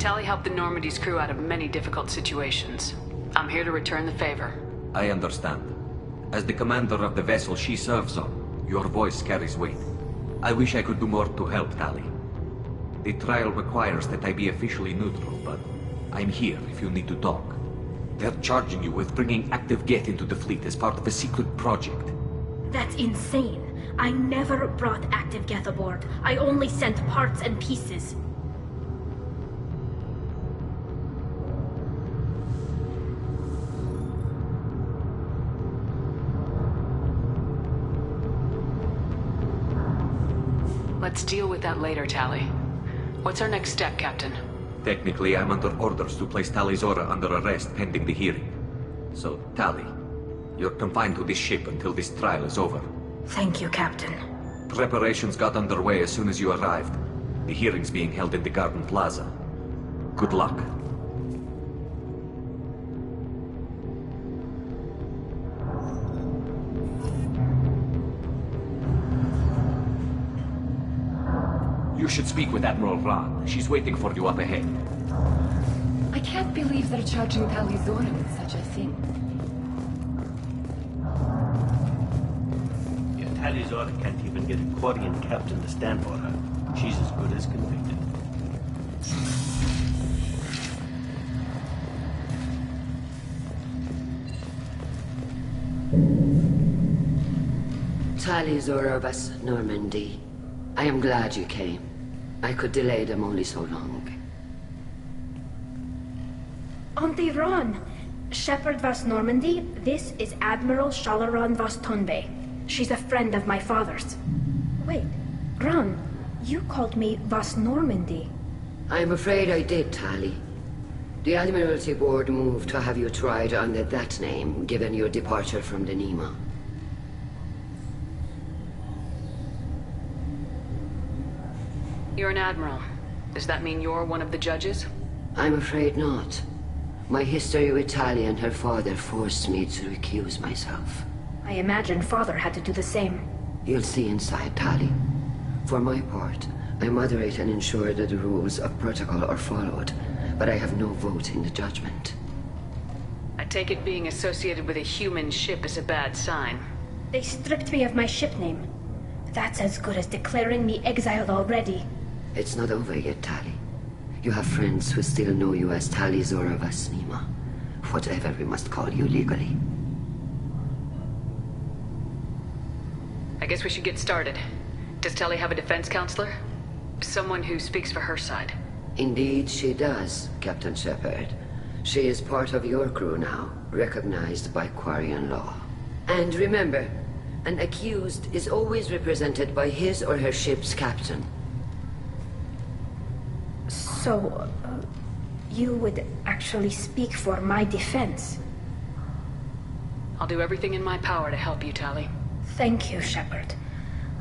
Tally helped the Normandy's crew out of many difficult situations. I'm here to return the favor. I understand. As the commander of the vessel she serves on, your voice carries weight. I wish I could do more to help Tally. The trial requires that I be officially neutral, but I'm here if you need to talk. They're charging you with bringing active Geth into the fleet as part of a secret project. That's insane. I never brought active Geth aboard. I only sent parts and pieces. Let's deal with that later, Tally. What's our next step, Captain? Technically, I'm under orders to place Tally Zora under arrest pending the hearing. So, Tally, you're confined to this ship until this trial is over. Thank you, Captain. Preparations got underway as soon as you arrived. The hearing's being held in the Garden Plaza. Good luck. You should speak with Admiral Ron. She's waiting for you up ahead. I can't believe they're charging Tally Zora with such a thing. Yeah, Tally Zora can't even get a Quarian captain to stand for her. She's as good as convicted. Tally Zora of us, Normandy. I am glad you came. I could delay them only so long. Auntie Ron! Shepherd Vas Normandy, this is Admiral Shalaron Vas Tonbe. She's a friend of my father's. Wait, Ron, you called me Vas Normandy. I'm afraid I did, Tally. The Admiralty Board moved to have you tried under that name, given your departure from the Nima. You're an admiral. Does that mean you're one of the judges? I'm afraid not. My history with Tally and her father forced me to recuse myself. I imagine father had to do the same. You'll see inside, Tally. For my part, I moderate and ensure that the rules of protocol are followed, but I have no vote in the judgment. I take it being associated with a human ship is a bad sign. They stripped me of my ship name. That's as good as declaring me exiled already. It's not over yet, Tally. You have friends who still know you as Tally Zora Vas Nima. Whatever we must call you legally. I guess we should get started. Does Tally have a defense counselor? Someone who speaks for her side. Indeed she does, Captain Shepard. She is part of your crew now, recognized by Quarian law. And remember, an accused is always represented by his or her ship's captain. So, you would actually speak for my defense? I'll do everything in my power to help you, Tally. Thank you, Shepard.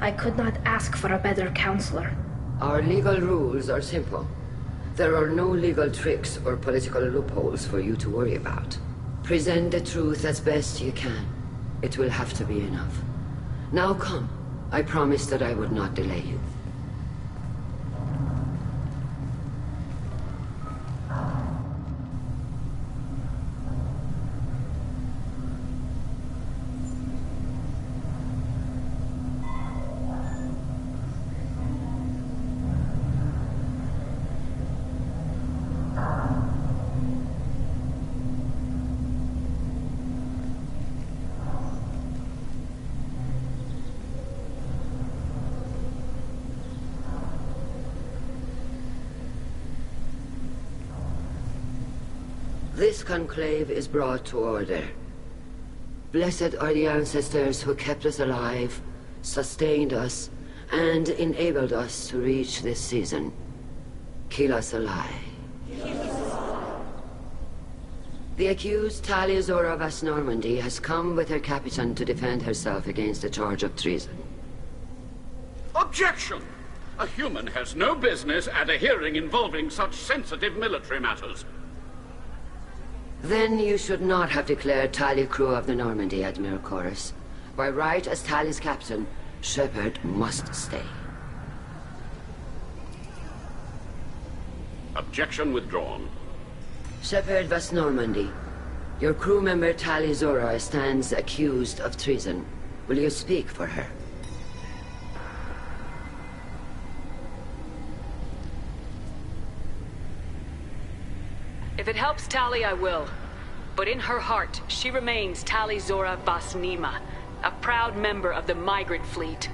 I could not ask for a better counselor. Our legal rules are simple. There are no legal tricks or political loopholes for you to worry about. Present the truth as best you can. It will have to be enough. Now come. I promised that I would not delay you. This conclave is brought to order. Blessed are the ancestors who kept us alive, sustained us, and enabled us to reach this season. Kill us alive. The accused Tally Zora Vas Normandy has come with her captain to defend herself against a charge of treason. Objection! A human has no business at a hearing involving such sensitive military matters. Then you should not have declared Tally crew of the Normandy, Admiral Chorus. By right as Tally's captain, Shepard must stay. Objection withdrawn. Shepard West Normandy. Your crew member Tali Zora stands accused of treason. Will you speak for her? If it helps Tali, I will. But in her heart, she remains Tali Zora Vasnima, a proud member of the migrant fleet.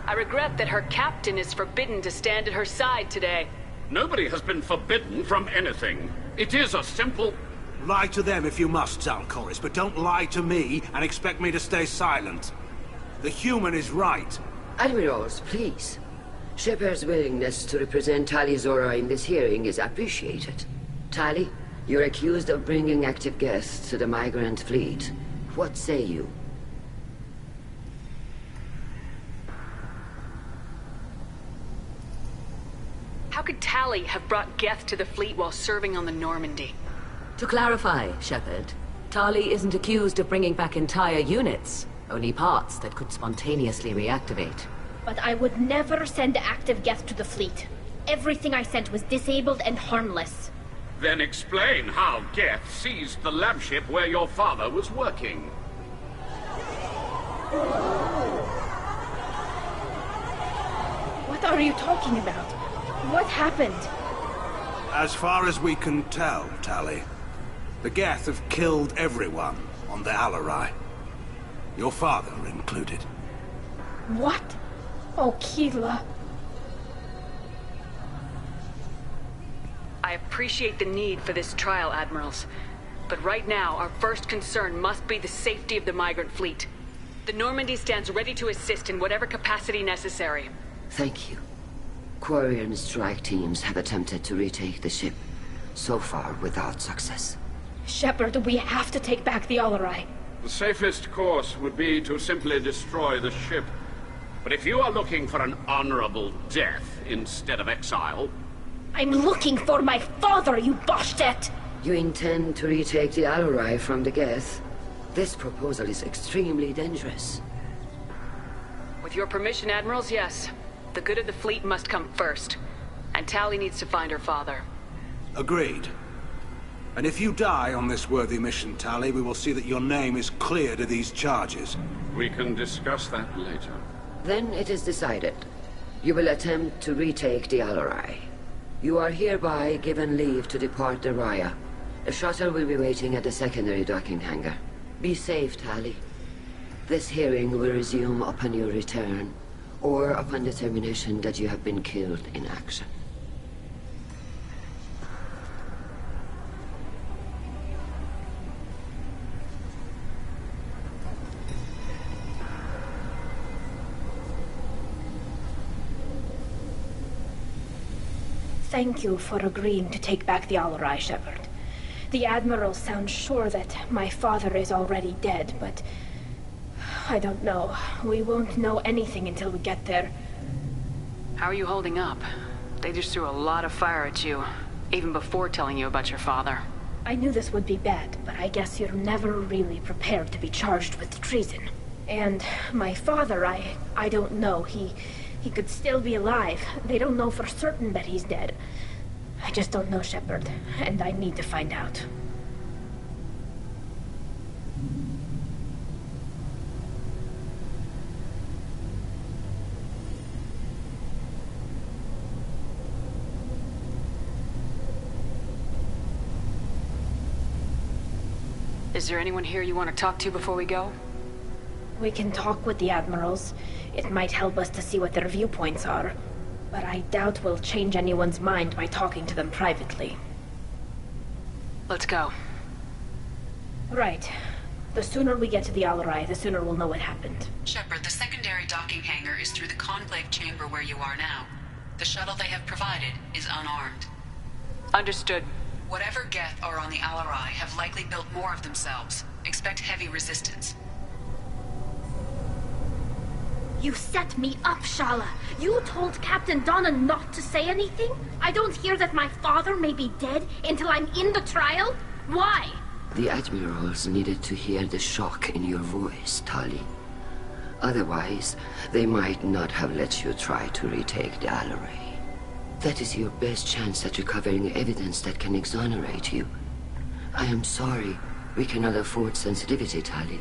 I regret that her captain is forbidden to stand at her side today. Nobody has been forbidden from anything. It is a simple... Lie to them if you must, Zalcoris, but don't lie to me and expect me to stay silent. The human is right. Admirals, please. Shepard's willingness to represent Tali Zora in this hearing is appreciated. Tali, you're accused of bringing active guests to the migrant fleet. What say you? How could Tali have brought Geth to the fleet while serving on the Normandy? To clarify, Shepard, Tali isn't accused of bringing back entire units, only parts that could spontaneously reactivate. But I would never send active Geth to the fleet. Everything I sent was disabled and harmless. Then explain how Geth seized the lab ship where your father was working. What are you talking about? What happened? As far as we can tell, Tali, the Geth have killed everyone on the Alarai. Your father included. What? Oh, Keela. I appreciate the need for this trial, Admirals. But right now, our first concern must be the safety of the migrant fleet. The Normandy stands ready to assist in whatever capacity necessary. Thank you. Quarian strike teams have attempted to retake the ship, so far without success. Shepard, we have to take back the Alarai. The safest course would be to simply destroy the ship. But if you are looking for an honorable death instead of exile... I'm looking for my father, you bastet! You intend to retake the Alarai from the Geth? This proposal is extremely dangerous. With your permission, Admirals, yes. The good of the fleet must come first. And Tali needs to find her father. Agreed. And if you die on this worthy mission, Tali, we will see that your name is cleared of these charges. We can discuss that later. Then it is decided. You will attempt to retake the Alarai. You are hereby given leave to depart the Raya. A shuttle will be waiting at the secondary docking hangar. Be safe, Tali. This hearing will resume upon your return, or upon determination that you have been killed in action. Thank you for agreeing to take back the Alarai, Shepard. The Admiral sounds sure that my father is already dead, but... I don't know. We won't know anything until we get there. How are you holding up? They just threw a lot of fire at you, even before telling you about your father. I knew this would be bad, but I guess you're never really prepared to be charged with treason. And my father, I don't know. He could still be alive. They don't know for certain that he's dead. I just don't know, Shepard, and I need to find out. Is there anyone here you want to talk to before we go? We can talk with the Admirals. It might help us to see what their viewpoints are. But I doubt we'll change anyone's mind by talking to them privately. Let's go. Right. The sooner we get to the Alarai, the sooner we'll know what happened. Shepard, the secondary docking hangar is through the conclave chamber where you are now. The shuttle they have provided is unarmed. Understood. Whatever Geth are on the Alarai have likely built more of themselves. Expect heavy resistance. You set me up, Shala. You told Captain Donna not to say anything? I don't hear that my father may be dead until I'm in the trial? Why? The Admirals needed to hear the shock in your voice, Tali. Otherwise, they might not have let you try to retake the Alarai. That is your best chance at recovering evidence that can exonerate you. I am sorry. We cannot afford sensitivity, Tali.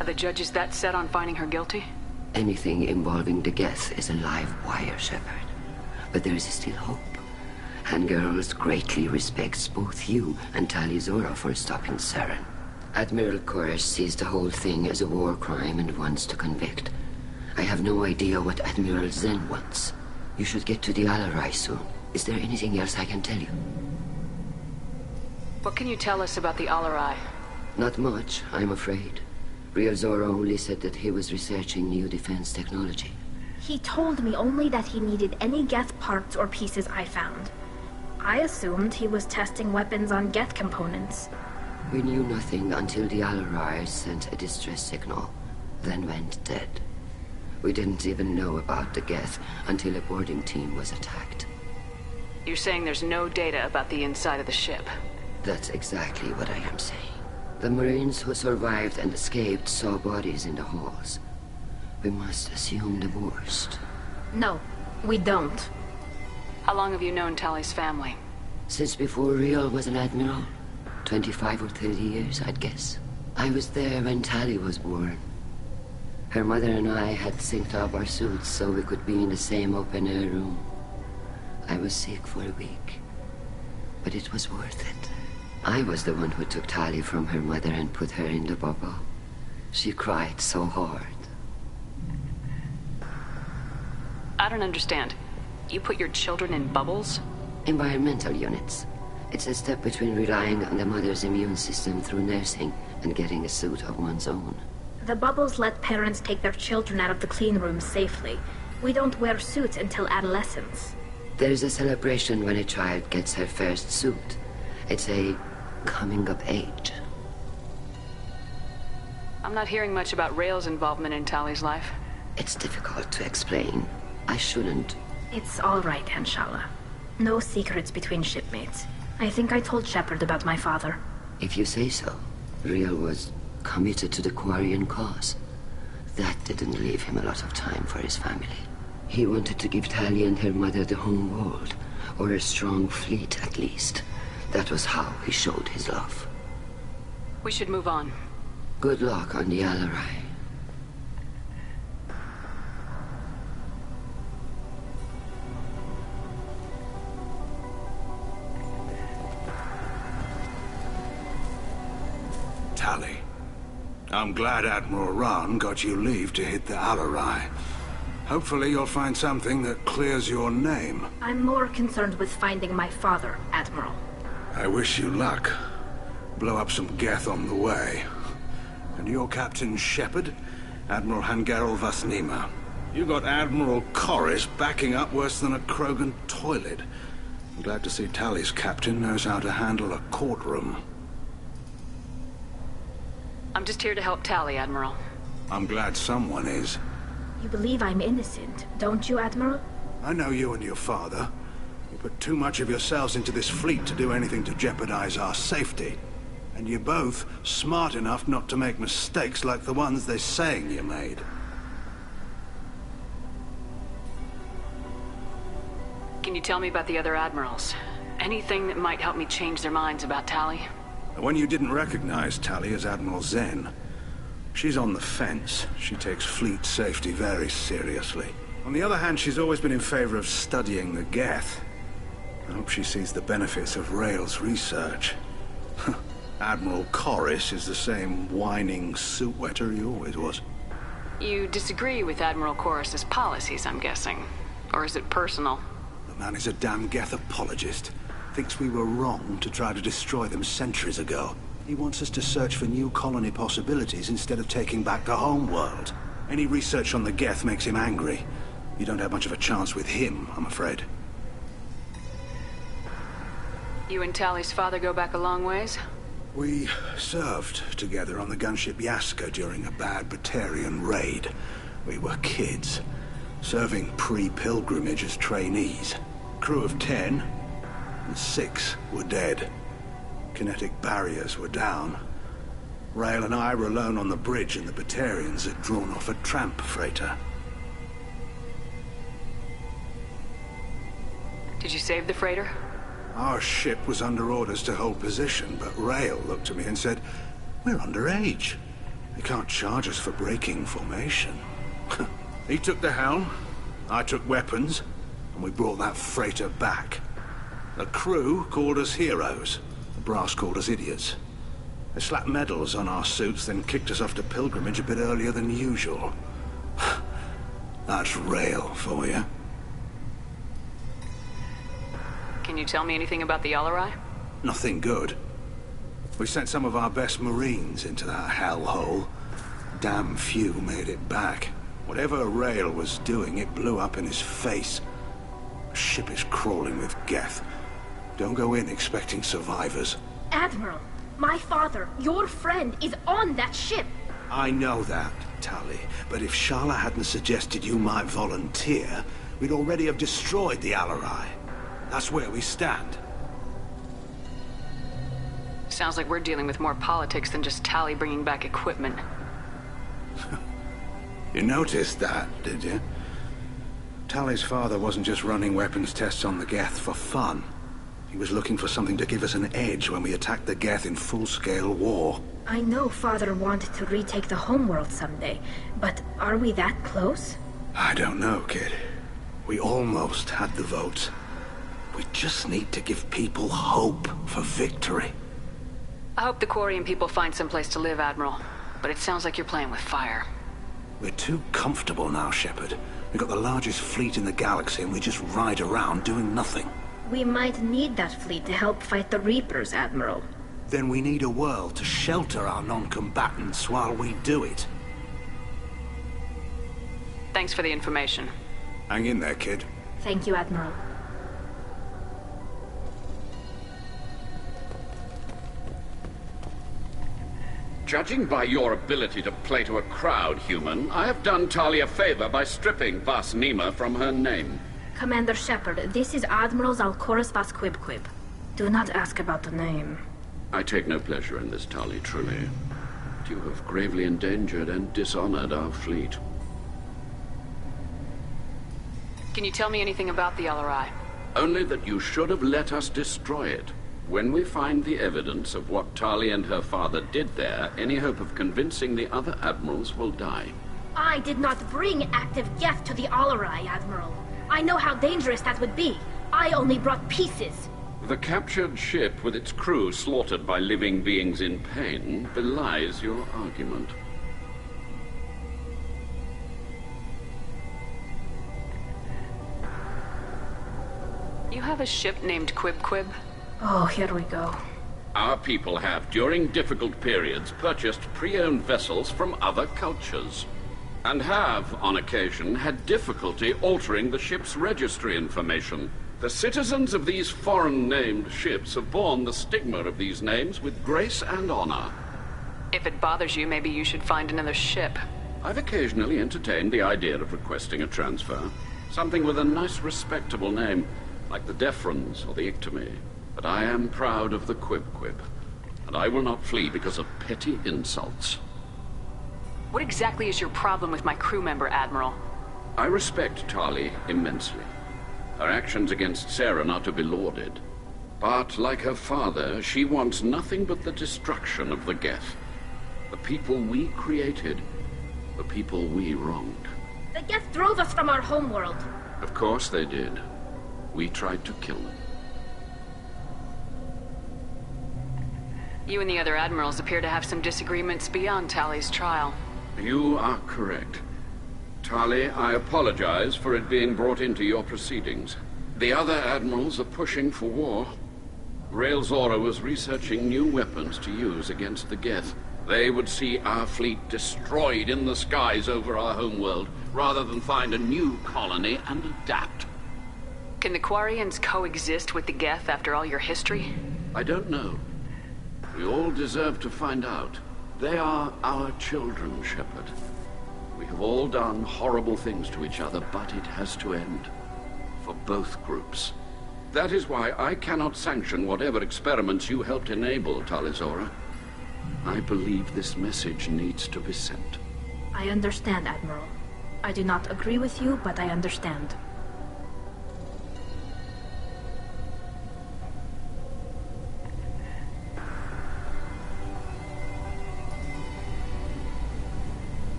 Are the judges that set on finding her guilty? Anything involving the Geth is a live wire, Shepard. But there is still hope. Hangirls greatly respects both you and Tali Zora for stopping Saren. Admiral Koresh sees the whole thing as a war crime and wants to convict. I have no idea what Admiral Zen wants. You should get to the Alarai soon. Is there anything else I can tell you? What can you tell us about the Alarai? Not much, I'm afraid. Real Zora only said that he was researching new defense technology. He told me only that he needed any Geth parts or pieces I found. I assumed he was testing weapons on Geth components. We knew nothing until the Alarai sent a distress signal, then went dead. We didn't even know about the Geth until a boarding team was attacked. You're saying there's no data about the inside of the ship? That's exactly what I am saying. The Marines who survived and escaped saw bodies in the halls. We must assume the worst. No, we don't. How long have you known Tali's family? Since before Real was an admiral. 25 or 30 years, I'd guess. I was there when Tali was born. Her mother and I had synced up our suits so we could be in the same open-air room. I was sick for a week, but it was worth it. I was the one who took Tali from her mother and put her in the bubble. She cried so hard. I don't understand. You put your children in bubbles? Environmental units. It's a step between relying on the mother's immune system through nursing and getting a suit of one's own. The bubbles let parents take their children out of the clean rooms safely. We don't wear suits until adolescence. There's a celebration when a child gets her first suit. It's a coming of age. I'm not hearing much about Rail's involvement in Tali's life. It's difficult to explain. I shouldn't. It's all right, Anshala. No secrets between shipmates. I think I told Shepard about my father. If you say so. Real was committed to the Quarian cause. That didn't leave him a lot of time for his family. He wanted to give Tali and her mother the home world, or a strong fleet at least. That was how he showed his love. We should move on. Good luck on the Alarai. Tali, I'm glad Admiral Rahn got you leave to hit the Alarai. Hopefully you'll find something that clears your name. I'm more concerned with finding my father, Admiral. I wish you luck. Blow up some Geth on the way. And your Captain Shepard, Admiral Hangarel Vasnima. You got Admiral Koresh backing up worse than a Krogan toilet. I'm glad to see Tali's captain knows how to handle a courtroom. I'm just here to help Tali, Admiral. I'm glad someone is. You believe I'm innocent, don't you, Admiral? I know you and your father. You put too much of yourselves into this fleet to do anything to jeopardize our safety. And you're both smart enough not to make mistakes like the ones they're saying you made. Can you tell me about the other admirals? Anything that might help me change their minds about Tali? When you didn't recognize Tali as Admiral Zen, she's on the fence. She takes fleet safety very seriously. On the other hand, she's always been in favor of studying the Geth. I hope she sees the benefits of Rail's research. Admiral Koresh is the same whining suit wetter he always was. You disagree with Admiral Koresh's policies, I'm guessing. Or is it personal? The man is a damn Geth apologist. Thinks we were wrong to try to destroy them centuries ago. He wants us to search for new colony possibilities instead of taking back the home world. Any research on the Geth makes him angry. You don't have much of a chance with him, I'm afraid. You and Tali's father go back a long ways? We served together on the gunship Yaska during a bad Batarian raid. We were kids, serving pre-pilgrimage as trainees. Crew of 10, and 6 were dead. Kinetic barriers were down. Rael and I were alone on the bridge and the Batarians had drawn off a tramp freighter. Did you save the freighter? Our ship was under orders to hold position, but Rael looked at me and said, "We're underage. They can't charge us for breaking formation." He took the helm, I took weapons, and we brought that freighter back. The crew called us heroes. The brass called us idiots. They slapped medals on our suits, then kicked us off to pilgrimage a bit earlier than usual. That's Rael for you. Can you tell me anything about the Alarai? Nothing good. We sent some of our best Marines into that hellhole. Damn few made it back. Whatever Rael was doing, it blew up in his face. The ship is crawling with Geth. Don't go in expecting survivors. Admiral, my father, your friend, is on that ship. I know that, Tali, but if Shala hadn't suggested you might volunteer, we'd already have destroyed the Alarai. That's where we stand. Sounds like we're dealing with more politics than just Tali bringing back equipment. You noticed that, did you? Tali's father wasn't just running weapons tests on the Geth for fun. He was looking for something to give us an edge when we attacked the Geth in full-scale war. I know Father wanted to retake the homeworld someday, but are we that close? I don't know, kid. We almost had the votes. We just need to give people hope for victory. I hope the Quarian people find some place to live, Admiral. But it sounds like you're playing with fire. We're too comfortable now, Shepard. We've got the largest fleet in the galaxy and we just ride around doing nothing. We might need that fleet to help fight the Reapers, Admiral. Then we need a world to shelter our non-combatants while we do it. Thanks for the information. Hang in there, kid. Thank you, Admiral. Judging by your ability to play to a crowd, human, I have done Tali a favor by stripping Vas Nima from her name. Commander Shepard, this is Admiral Zalkoris Vas Quib. Do not ask about the name. I take no pleasure in this, Tali, truly. But you have gravely endangered and dishonored our fleet. Can you tell me anything about the Alarai? Only that you should have let us destroy it. When we find the evidence of what Tali and her father did there, any hope of convincing the other admirals will die. I did not bring active Geth to the Alarai, Admiral. I know how dangerous that would be. I only brought pieces. The captured ship with its crew slaughtered by living beings in pain belies your argument. You have a ship named Quib? Oh, here we go. Our people have, during difficult periods, purchased pre-owned vessels from other cultures. And have, on occasion, had difficulty altering the ship's registry information. The citizens of these foreign-named ships have borne the stigma of these names with grace and honor. If it bothers you, maybe you should find another ship. I've occasionally entertained the idea of requesting a transfer. Something with a nice, respectable name, like the Defrons or the Ictomy. But I am proud of the Quib, and I will not flee because of petty insults. What exactly is your problem with my crew member, Admiral? I respect Tali immensely. Her actions against Saren are to be lauded. But, like her father, she wants nothing but the destruction of the Geth. The people we created, the people we wronged. The Geth drove us from our homeworld. Of course they did. We tried to kill them. You and the other admirals appear to have some disagreements beyond Tali's trial. You are correct. Tali, I apologize for it being brought into your proceedings. The other admirals are pushing for war. Rael Zora was researching new weapons to use against the Geth. They would see our fleet destroyed in the skies over our homeworld, rather than find a new colony and adapt. Can the Quarians coexist with the Geth after all your history? I don't know. We all deserve to find out. They are our children, Shepard. We have all done horrible things to each other, but it has to end. For both groups. That is why I cannot sanction whatever experiments you helped enable, Tali Zora. I believe this message needs to be sent. I understand, Admiral. I do not agree with you, but I understand.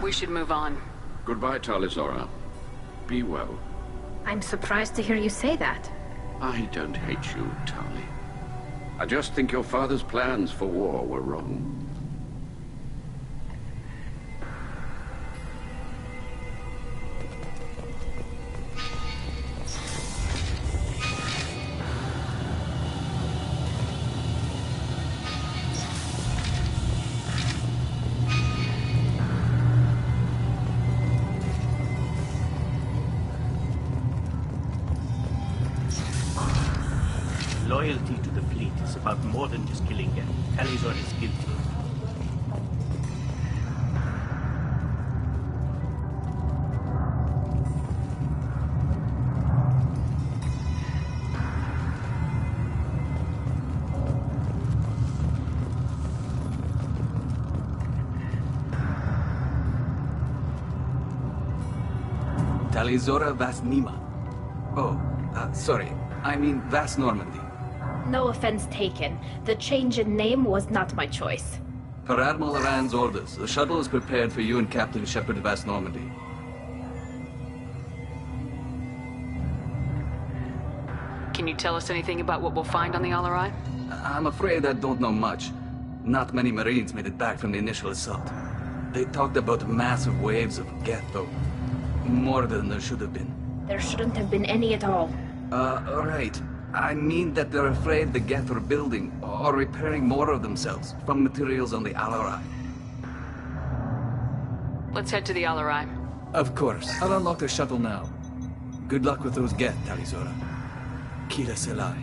We should move on. Goodbye, Tali Zora. Be well. I'm surprised to hear you say that. I don't hate you, Tali. I just think your father's plans for war were wrong. Loyalty to the fleet is about more than just killing Geth. Tali Zora is guilty. Tali Zora Vas Nima. Oh, sorry. I mean Vas Normandy. No offense taken. The change in name was not my choice. Per Admiral Rand's orders, the shuttle is prepared for you and Captain Shepard Vas Normandy. Can you tell us anything about what we'll find on the Alarai? I'm afraid I don't know much. Not many Marines made it back from the initial assault. They talked about massive waves of Geth, though. More than there should have been. There shouldn't have been any at all. Right. I mean that they're afraid the Geth are building or repairing more of themselves from materials on the Alarai. Let's head to the Alarai. Of course. I'll unlock the shuttle now. Good luck with those Geth, Tali Zora. Kila Selai.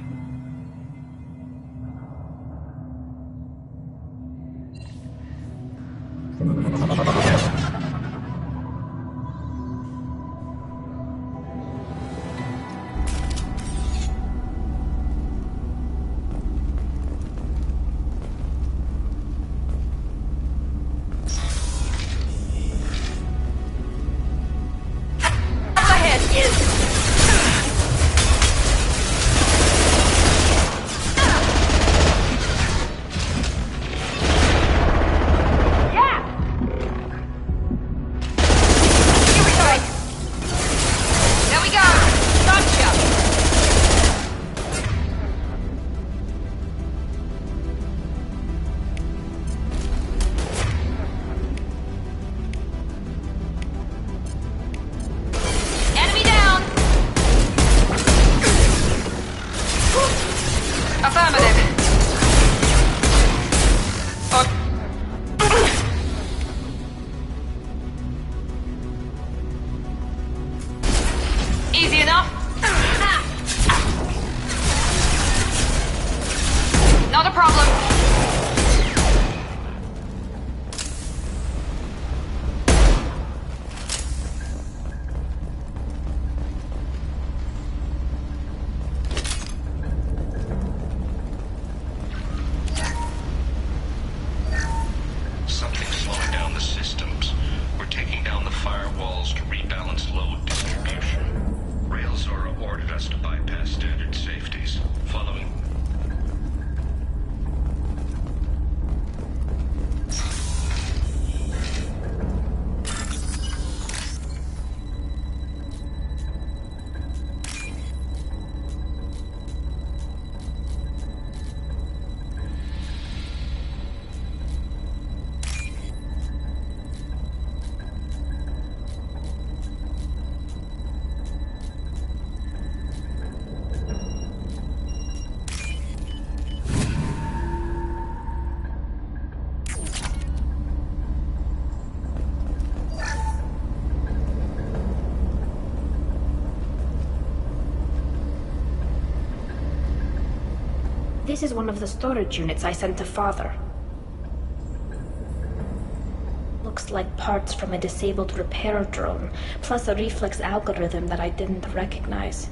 Enemy down! This is one of the storage units I sent to Father. Looks like parts from a disabled repair drone, plus a reflex algorithm that I didn't recognize.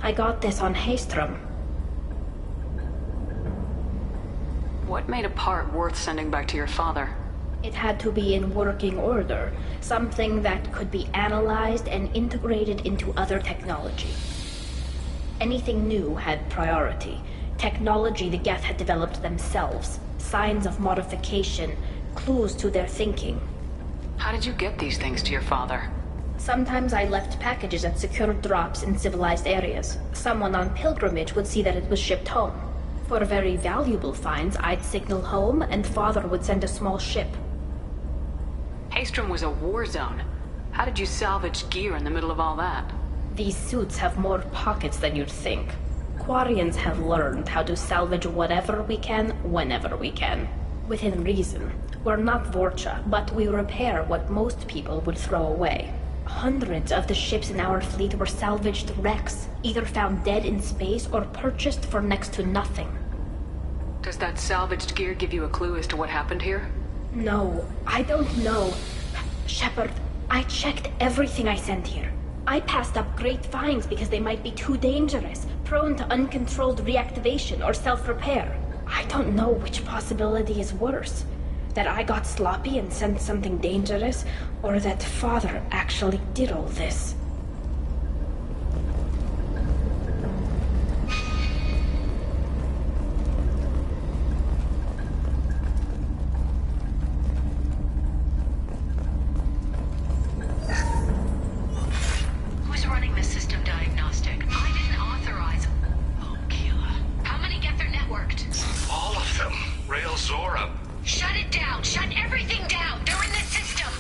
I got this on Haystrom. What made a part worth sending back to your father? It had to be in working order, something that could be analyzed and integrated into other technology. Anything new had priority. Technology the Geth had developed themselves, signs of modification, clues to their thinking. How did you get these things to your father? Sometimes I left packages at secured drops in civilized areas. Someone on pilgrimage would see that it was shipped home. For very valuable finds, I'd signal home, and Father would send a small ship. Haystrom was a war zone. How did you salvage gear in the middle of all that? These suits have more pockets than you'd think. Quarians have learned how to salvage whatever we can, whenever we can. Within reason. We're not Vorcha, but we repair what most people would throw away. Hundreds of the ships in our fleet were salvaged wrecks, either found dead in space or purchased for next to nothing. Does that salvaged gear give you a clue as to what happened here? No, I don't know. Shepard, I checked everything I sent here. I passed up great finds because they might be too dangerous, prone to uncontrolled reactivation or self-repair. I don't know which possibility is worse. That I got sloppy and sent something dangerous, or that Father actually did all this. Who's running the system diagnostic? I didn't authorize. Oh, Keela. How many get their networked? All of them. Rail Zora. Shut it down! Shut everything down! They're in the system!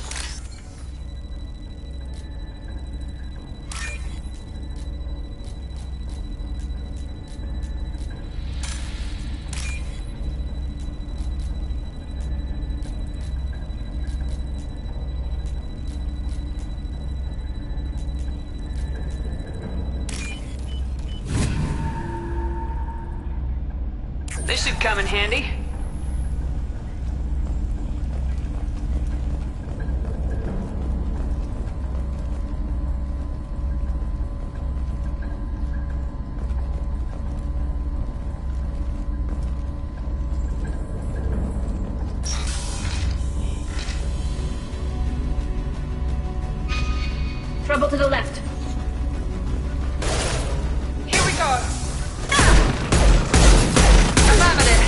This should come in handy. Trouble to the left. Here we go. I'm having it.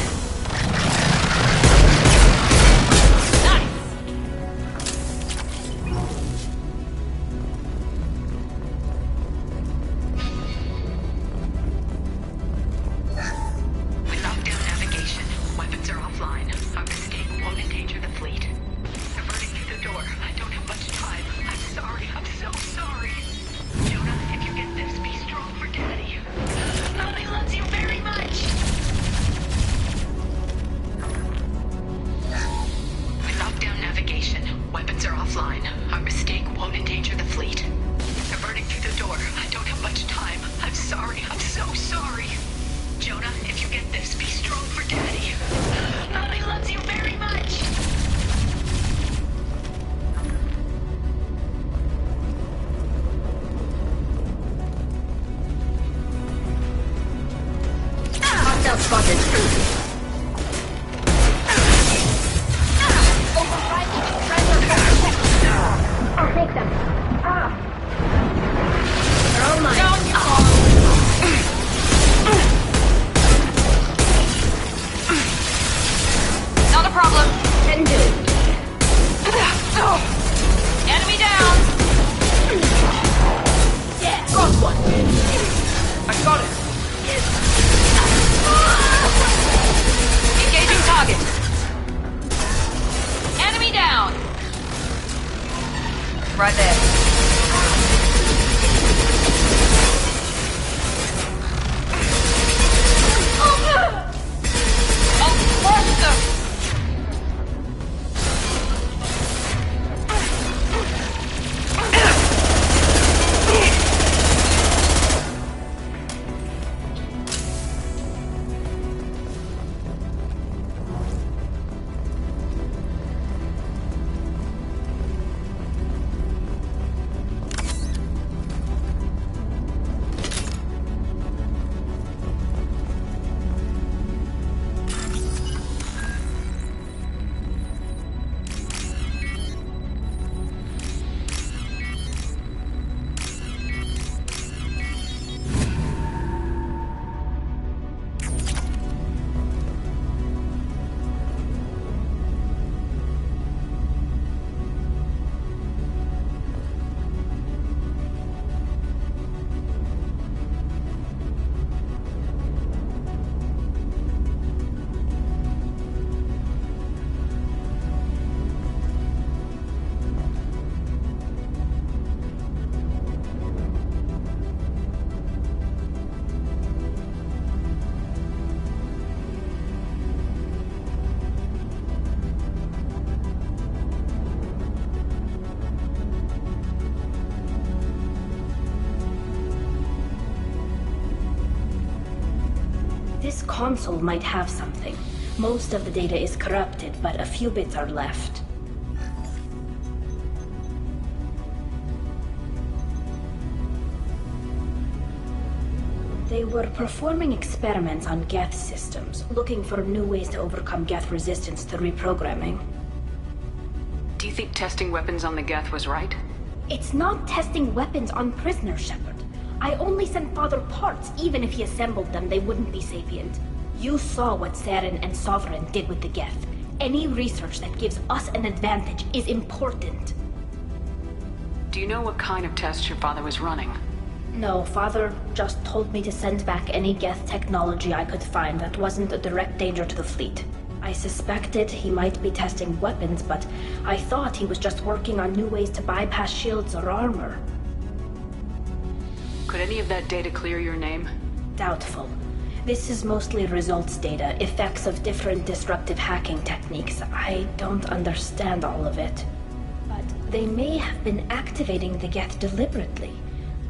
console might have something. Most of the data is corrupted, but a few bits are left. They were performing experiments on Geth systems, looking for new ways to overcome Geth resistance to reprogramming. Do you think testing weapons on the Geth was right? It's not testing weapons on prisoners, Shepard. I only sent Father parts. Even if he assembled them, they wouldn't be sapient. You saw what Saren and Sovereign did with the Geth. Any research that gives us an advantage is important. Do you know what kind of tests your father was running? No, Father just told me to send back any Geth technology I could find that wasn't a direct danger to the fleet. I suspected he might be testing weapons, but I thought he was just working on new ways to bypass shields or armor. Could any of that data clear your name? Doubtful. This is mostly results data, effects of different disruptive hacking techniques. I don't understand all of it. But they may have been activating the Geth deliberately.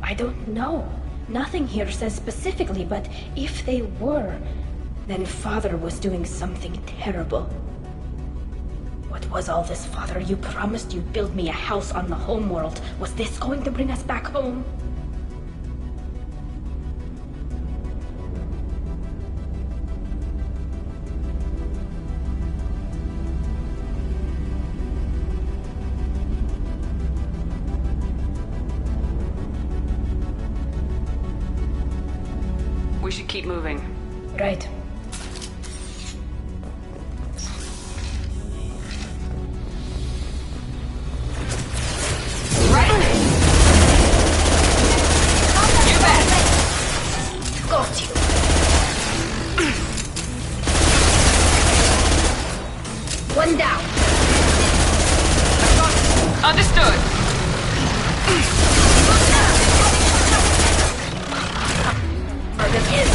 I don't know. Nothing here says specifically, but if they were, then Father was doing something terrible. What was all this, Father? You promised you'd build me a house on the homeworld. Was this going to bring us back home? We should keep moving. Right. One down. Understood. Target is.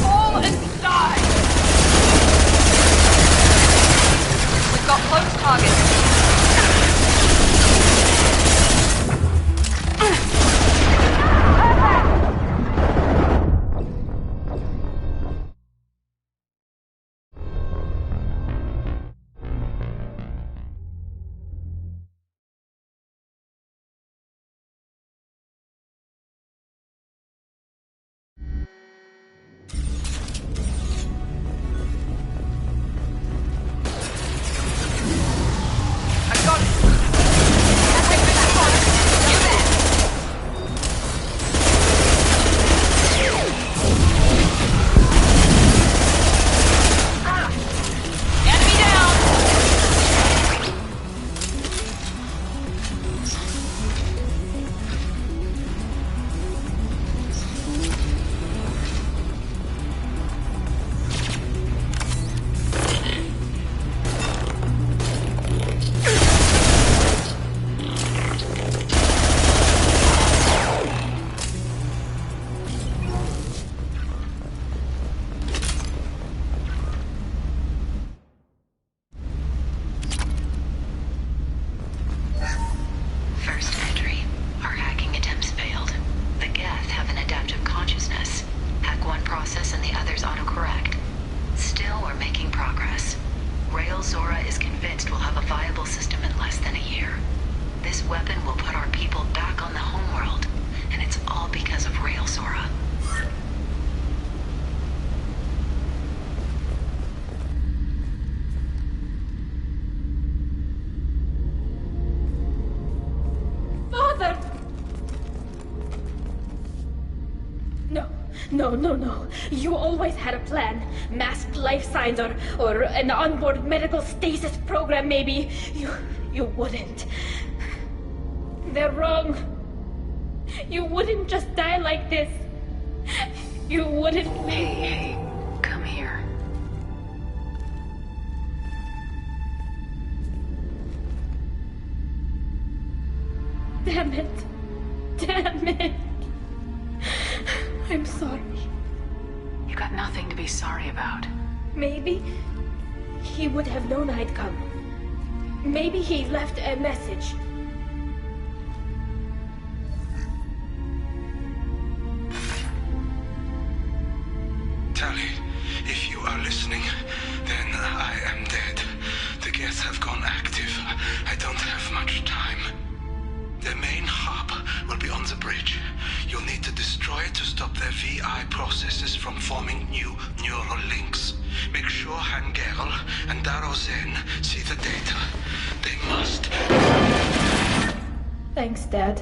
Fall and die. We've got close targets. No. You always had a plan. Masked life signs or an onboard medical stasis program, maybe. You wouldn't. They're wrong. You wouldn't just die like this. You wouldn't. Hey, come here. Damn it. I'm sorry. You got nothing to be sorry about. Maybe he would have known I'd come. Maybe he left a message. Tali, if you are listening, then I am dead. The Geth have gone active. I don't have much time. The main hub will be on the bridge. You'll need to destroy it to stop their VI processes from forming new neural links. Make sure Hangerl and Daro Zen see the data. They must. Thanks, Dad.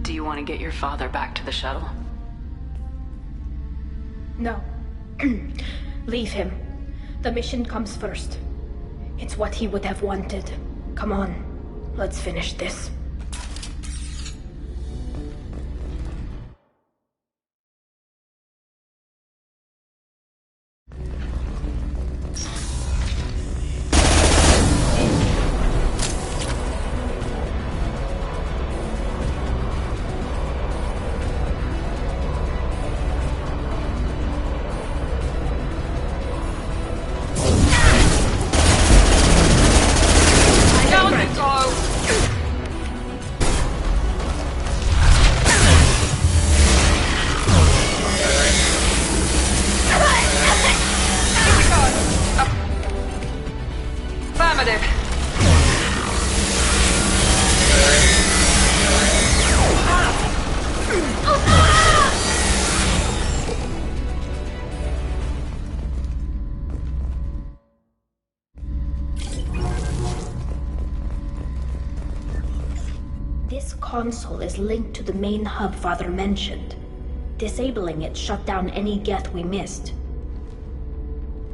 Do you want to get your father back to the shuttle? No. Leave him. The mission comes first. It's what he would have wanted. Come on, let's finish this. This console is linked to the main hub Father mentioned. Disabling it shut down any Geth we missed.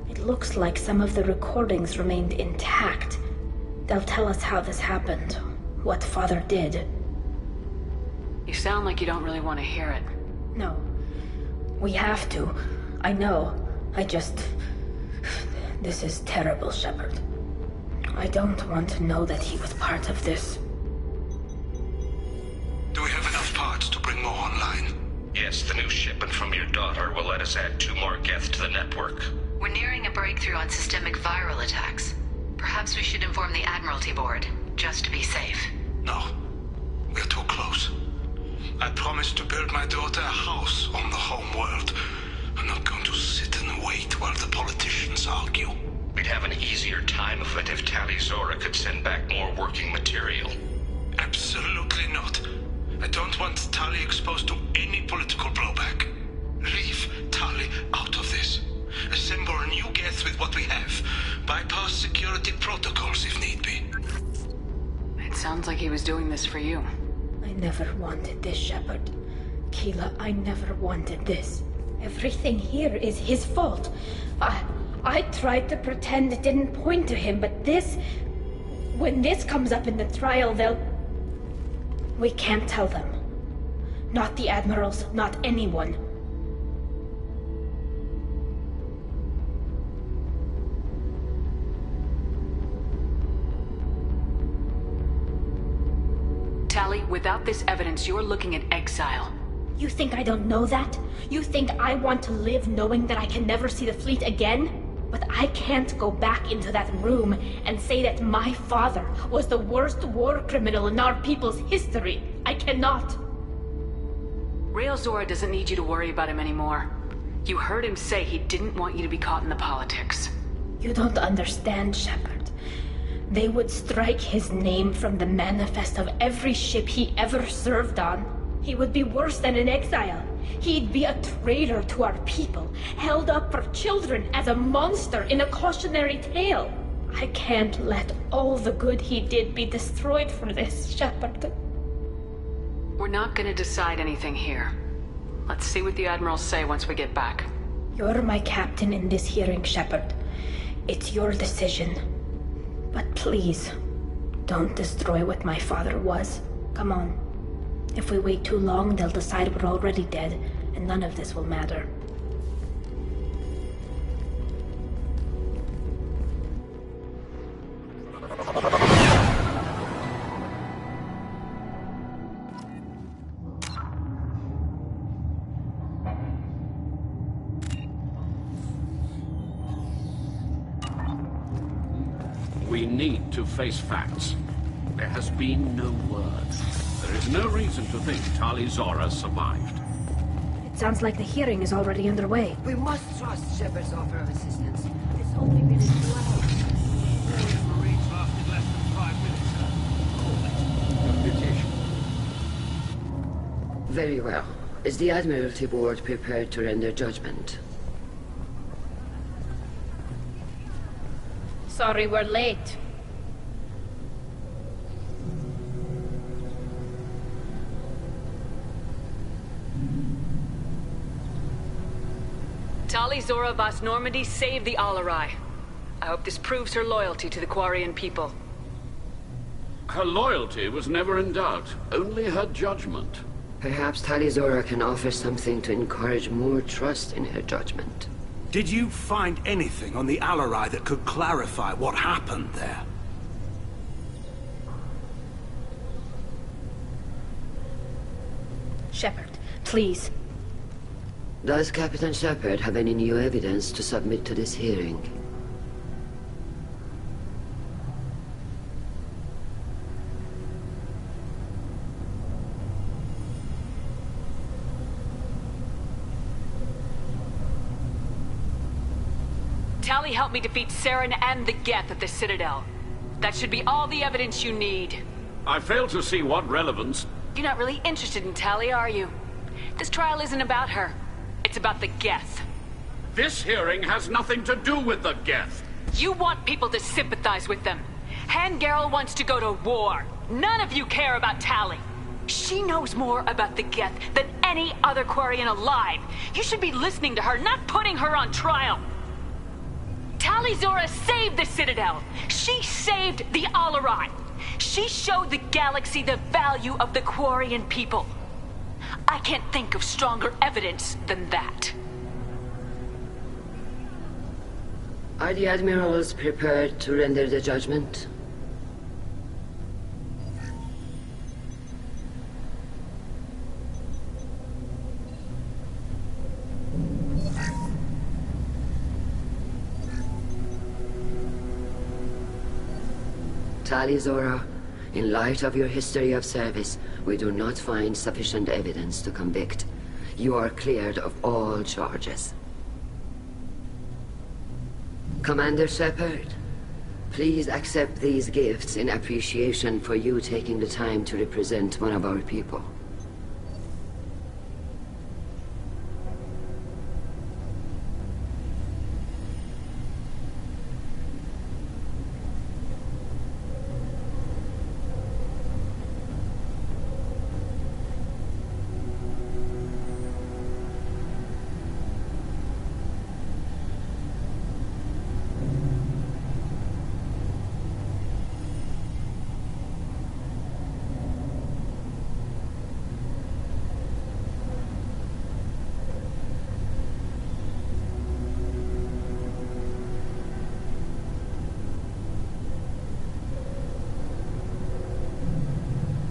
It looks like some of the recordings remained intact. They'll tell us how this happened, what Father did. You sound like you don't really want to hear it. No. We have to. I know. This is terrible, Shepard. I don't want to know that he was part of this. Do we have enough parts to bring more online? Yes, the new shipment from your daughter will let us add 2 more Geth to the network. We're nearing a breakthrough on systemic viral attacks. Perhaps we should inform the Admiralty Board, just to be safe. No. We're too close. I promised to build my daughter a house on the home world. I'm not going to sit and wait while the politicians argue. We'd have an easier time of it if Tali Zora could send back more working material. Absolutely not. I don't want Tali exposed to any political blowback. Leave Tali out of this. Assemble a new Geth with what we have. Bypass security protocols if need be. It sounds like he was doing this for you. I never wanted this, Shepard. Keela, I never wanted this. Everything here is his fault. I tried to pretend it didn't point to him, but this... When this comes up in the trial, they'll... We can't tell them. Not the admirals, not anyone. Tali, without this evidence, you're looking at exile. You think I don't know that? You think I want to live knowing that I can never see the fleet again? But I can't go back into that room and say that my father was the worst war criminal in our people's history. I cannot. Rael Zora doesn't need you to worry about him anymore. You heard him say he didn't want you to be caught in the politics. You don't understand, Shepard. They would strike his name from the manifest of every ship he ever served on. He would be worse than an exile. He'd be a traitor to our people, held up for children as a monster in a cautionary tale. I can't let all the good he did be destroyed for this, Shepard. We're not gonna decide anything here. Let's see what the Admirals say once we get back. You're my captain in this hearing, Shepard. It's your decision. But please, don't destroy what my father was. Come on. If we wait too long, they'll decide we're already dead, and none of this will matter. need to face facts. There has been no word. There is no reason to think Tali Zora survived. It sounds like the hearing is already underway. We must trust Shepard's offer of assistance. It's only been a few hours. Marines lasted less than 5 minutes, sir. Reputation. Very well. Is the Admiralty Board prepared to render judgment? Sorry we're late. Tali Zora Vas Normandy saved the Alarai. I hope this proves her loyalty to the Quarian people. Her loyalty was never in doubt, only her judgment. Perhaps Tali Zora can offer something to encourage more trust in her judgment. Did you find anything on the Alarai that could clarify what happened there? Shepard, please. Does Captain Shepard have any new evidence to submit to this hearing? Tali helped me defeat Saren and the Geth at the Citadel. That should be all the evidence you need. I fail to see what relevance. You're not really interested in Tali, are you? This trial isn't about her. It's about the Geth. This hearing has nothing to do with the Geth. You want people to sympathize with them. Hangarel wants to go to war. None of you care about Tali. She knows more about the Geth than any other Quarian alive. You should be listening to her, not putting her on trial. Tali Zora saved the Citadel. She saved the Alarai. She showed the galaxy the value of the Quarian people. I can't think of stronger evidence than that. Are the admirals prepared to render the judgment? Tali Zora, in light of your history of service, we do not find sufficient evidence to convict. You are cleared of all charges. Commander Shepard, please accept these gifts in appreciation for you taking the time to represent one of our people.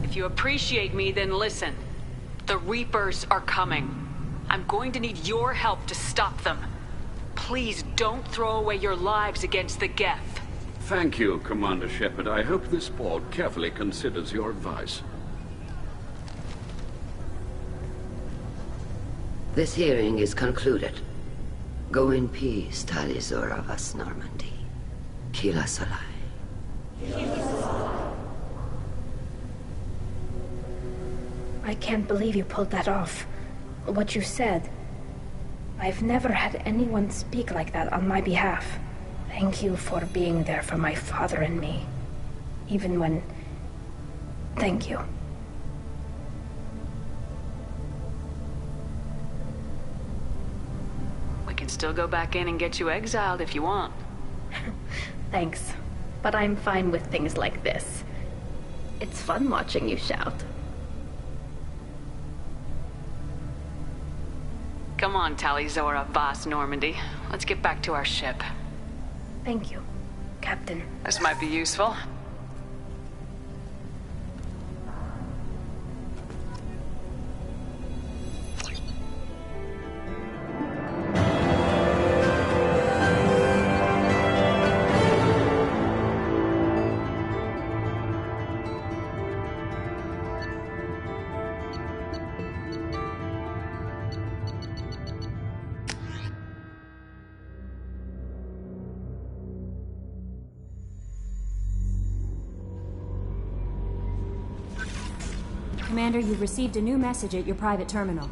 If you appreciate me, then listen. The Reapers are coming. I'm going to need your help to stop them. Please don't throw away your lives against the Geth. Thank you, Commander Shepard. I hope this board carefully considers your advice. This hearing is concluded. Go in peace, Tali Zora Vas Normandy. Kila Solai. I can't believe you pulled that off. What you said. I've never had anyone speak like that on my behalf. Thank you for being there for my father and me. Even when... Thank you. We can still go back in and get you exiled if you want. Thanks. But I'm fine with things like this. It's fun watching you shout. Come on, Tali Zora Vas Normandy. Let's get back to our ship. Thank you, Captain. This might be useful. Commander, you've received a new message at your private terminal.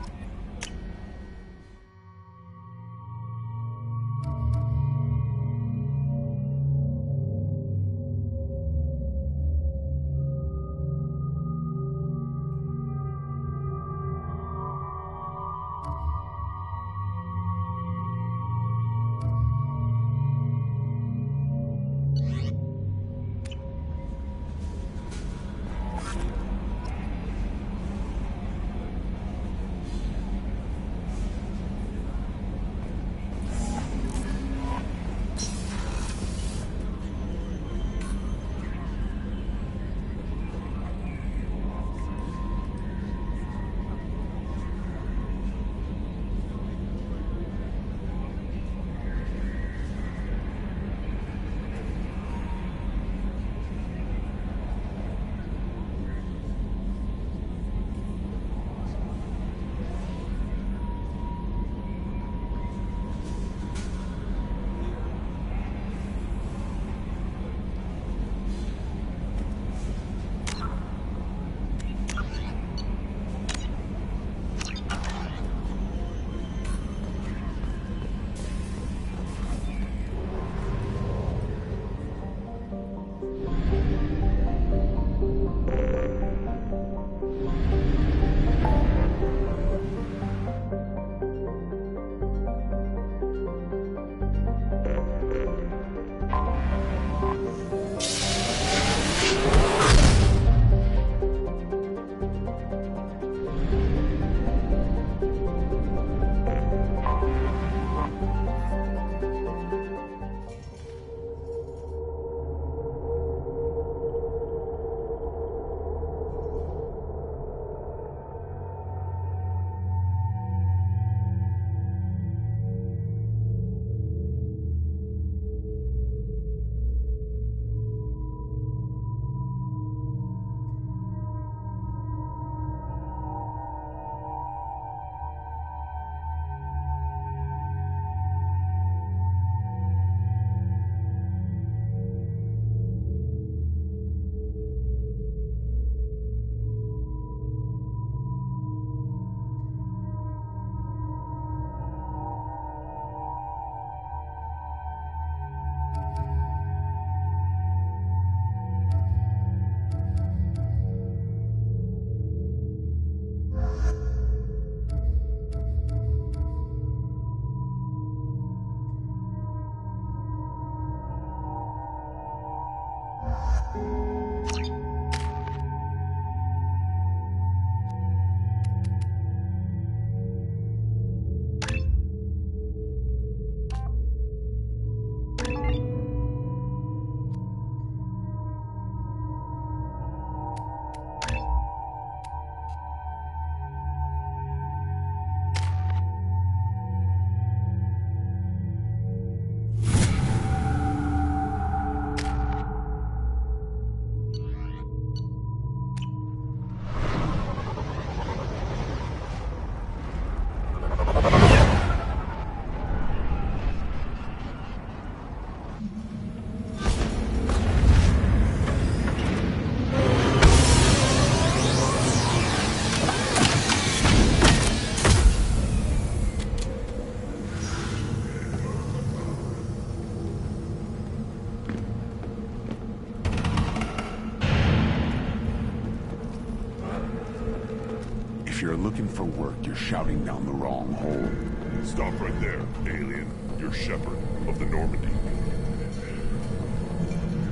you're looking for work, you're shouting down the wrong hole. Stop right there, alien. You're Shepard of the Normandy.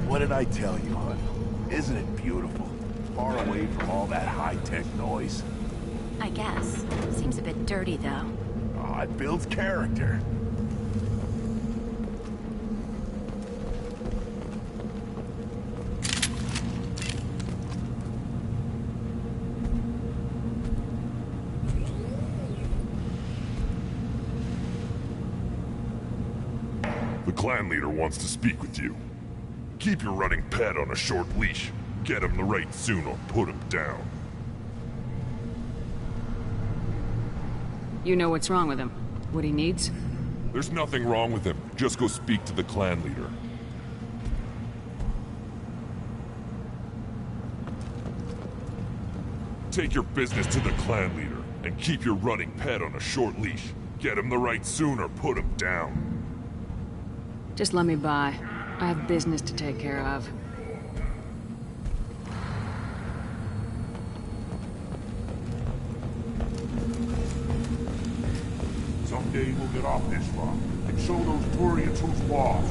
What did I tell you, hon? Isn't it beautiful? Far away from all that high-tech noise. I guess. Seems a bit dirty, though. Oh, it builds character. The clan leader wants to speak with you. Keep your running pet on a short leash. Get him the right soon or put him down. You know what's wrong with him? What he needs? There's nothing wrong with him. Just go speak to the clan leader. Take your business to the clan leader, and keep your running pet on a short leash. Get him the right soon or put him down. Just let me by. I have business to take care of. Someday we'll get off this rock and show those Turians who's boss.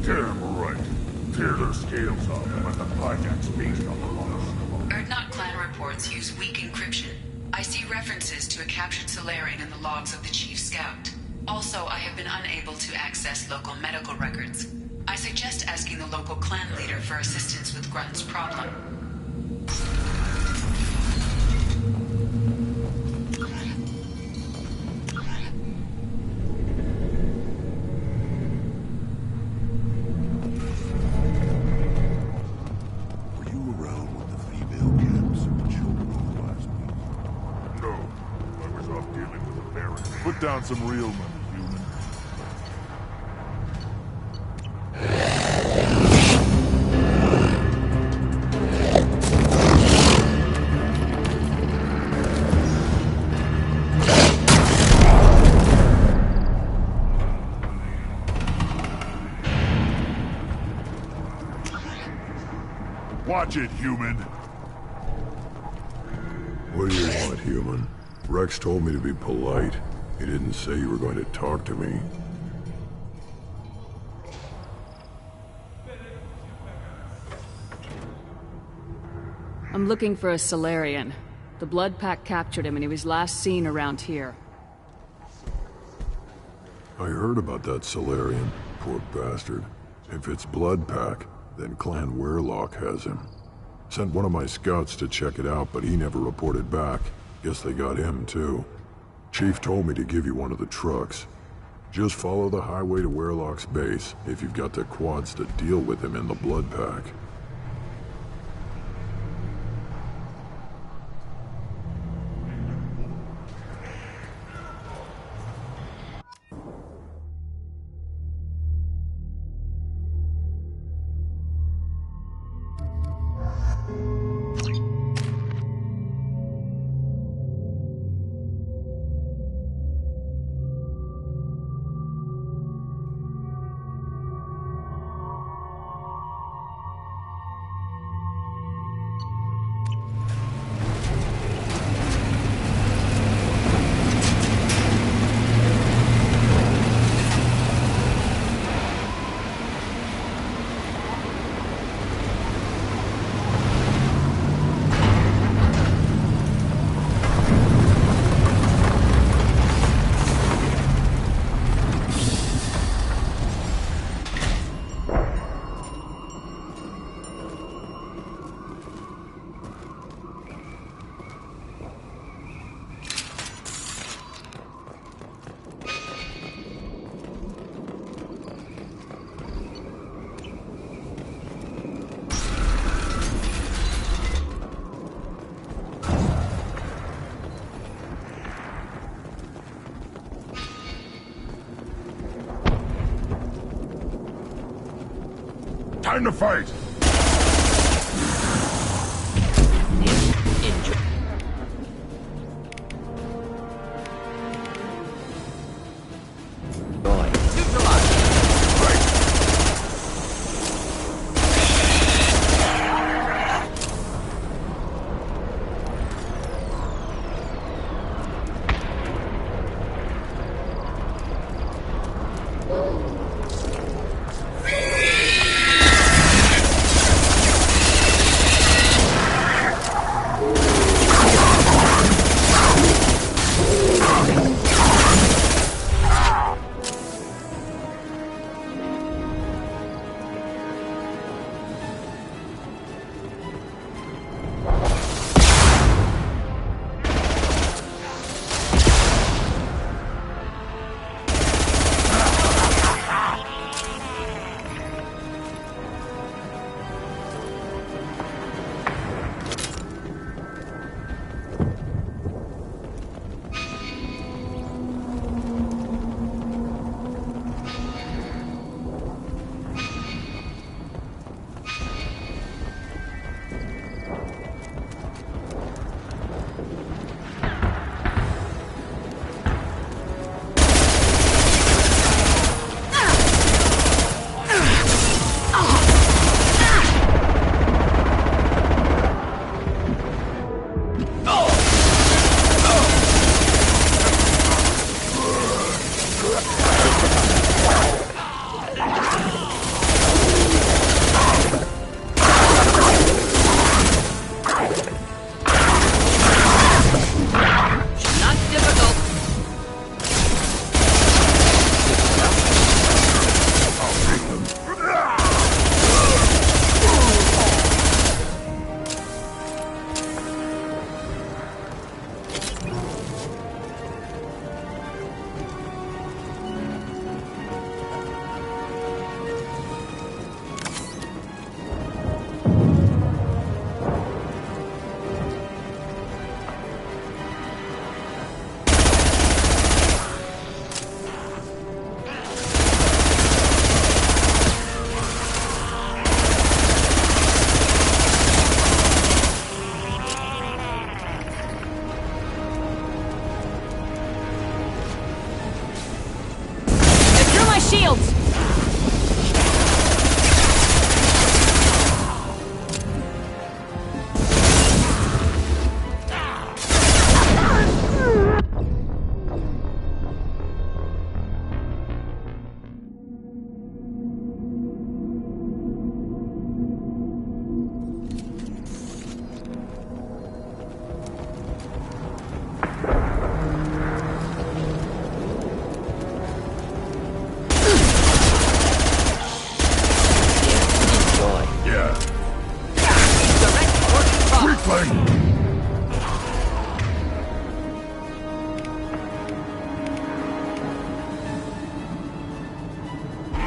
Damn right. Tear their scales off and let the hijack's based on the loss. Erdnot clan reports use weak encryption. I see references to a captured Solarian in the logs of the Chief Scout. Also, I have been unable to access local medical records. I suggest asking the local clan leader for assistance with Grunt's problem. Put down some real money, human. Watch it, human. What do you want, human? Rex told me to be polite. He didn't say you were going to talk to me. I'm looking for a Solarian. The Blood Pack captured him and he was last seen around here. I heard about that Solarian, poor bastard. If it's Blood Pack, then Clan Weirlock has him. Sent one of my scouts to check it out, but he never reported back. Guess they got him too. Chief told me to give you one of the trucks. Just follow the highway to Weirlock's base if you've got the quads to deal with him in the Blood Pack. Time to fight!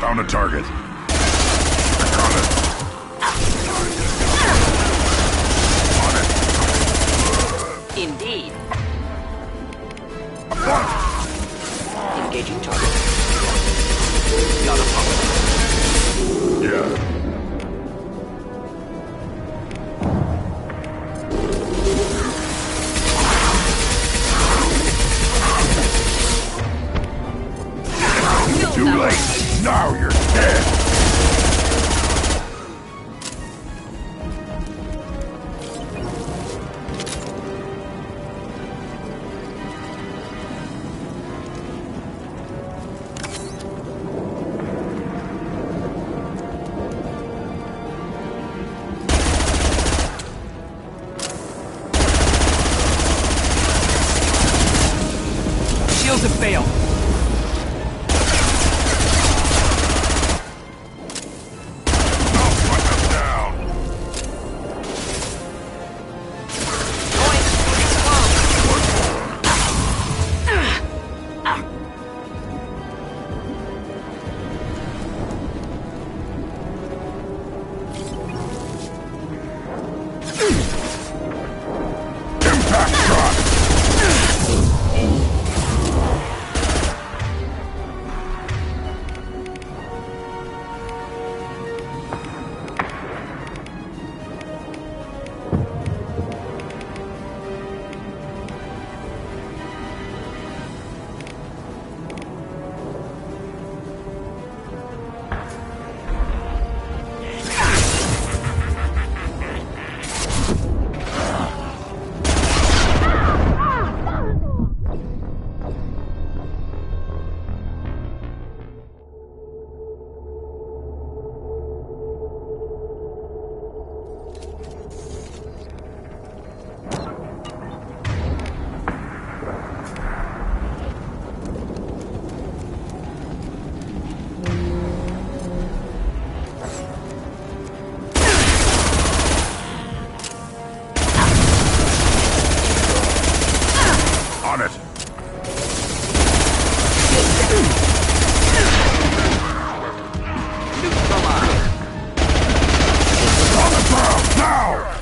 Found a target. Indeed. Engaging target. Got a problem. Yeah. Too late. Now you're dead. Shields have failed.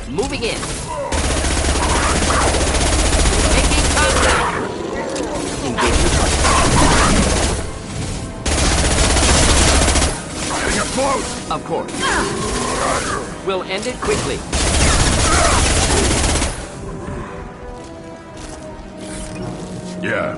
Moving in. Making contact. Engaging target. Getting up close. Of course. We'll end it quickly. Yeah.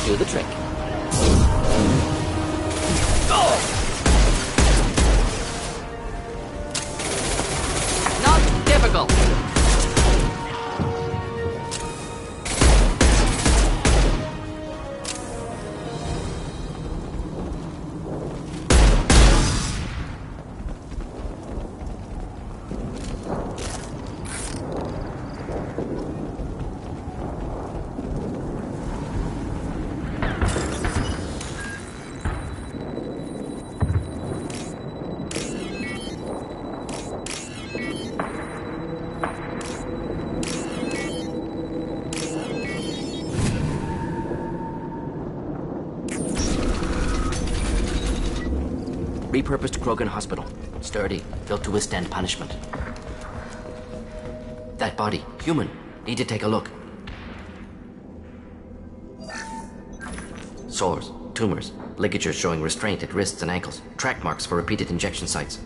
Do the trick. Not difficult. Repurposed Krogan Hospital. Sturdy, built to withstand punishment. That body, human. Need to take a look. sores, tumors, ligatures showing restraint at wrists and ankles, track marks for repeated injection sites.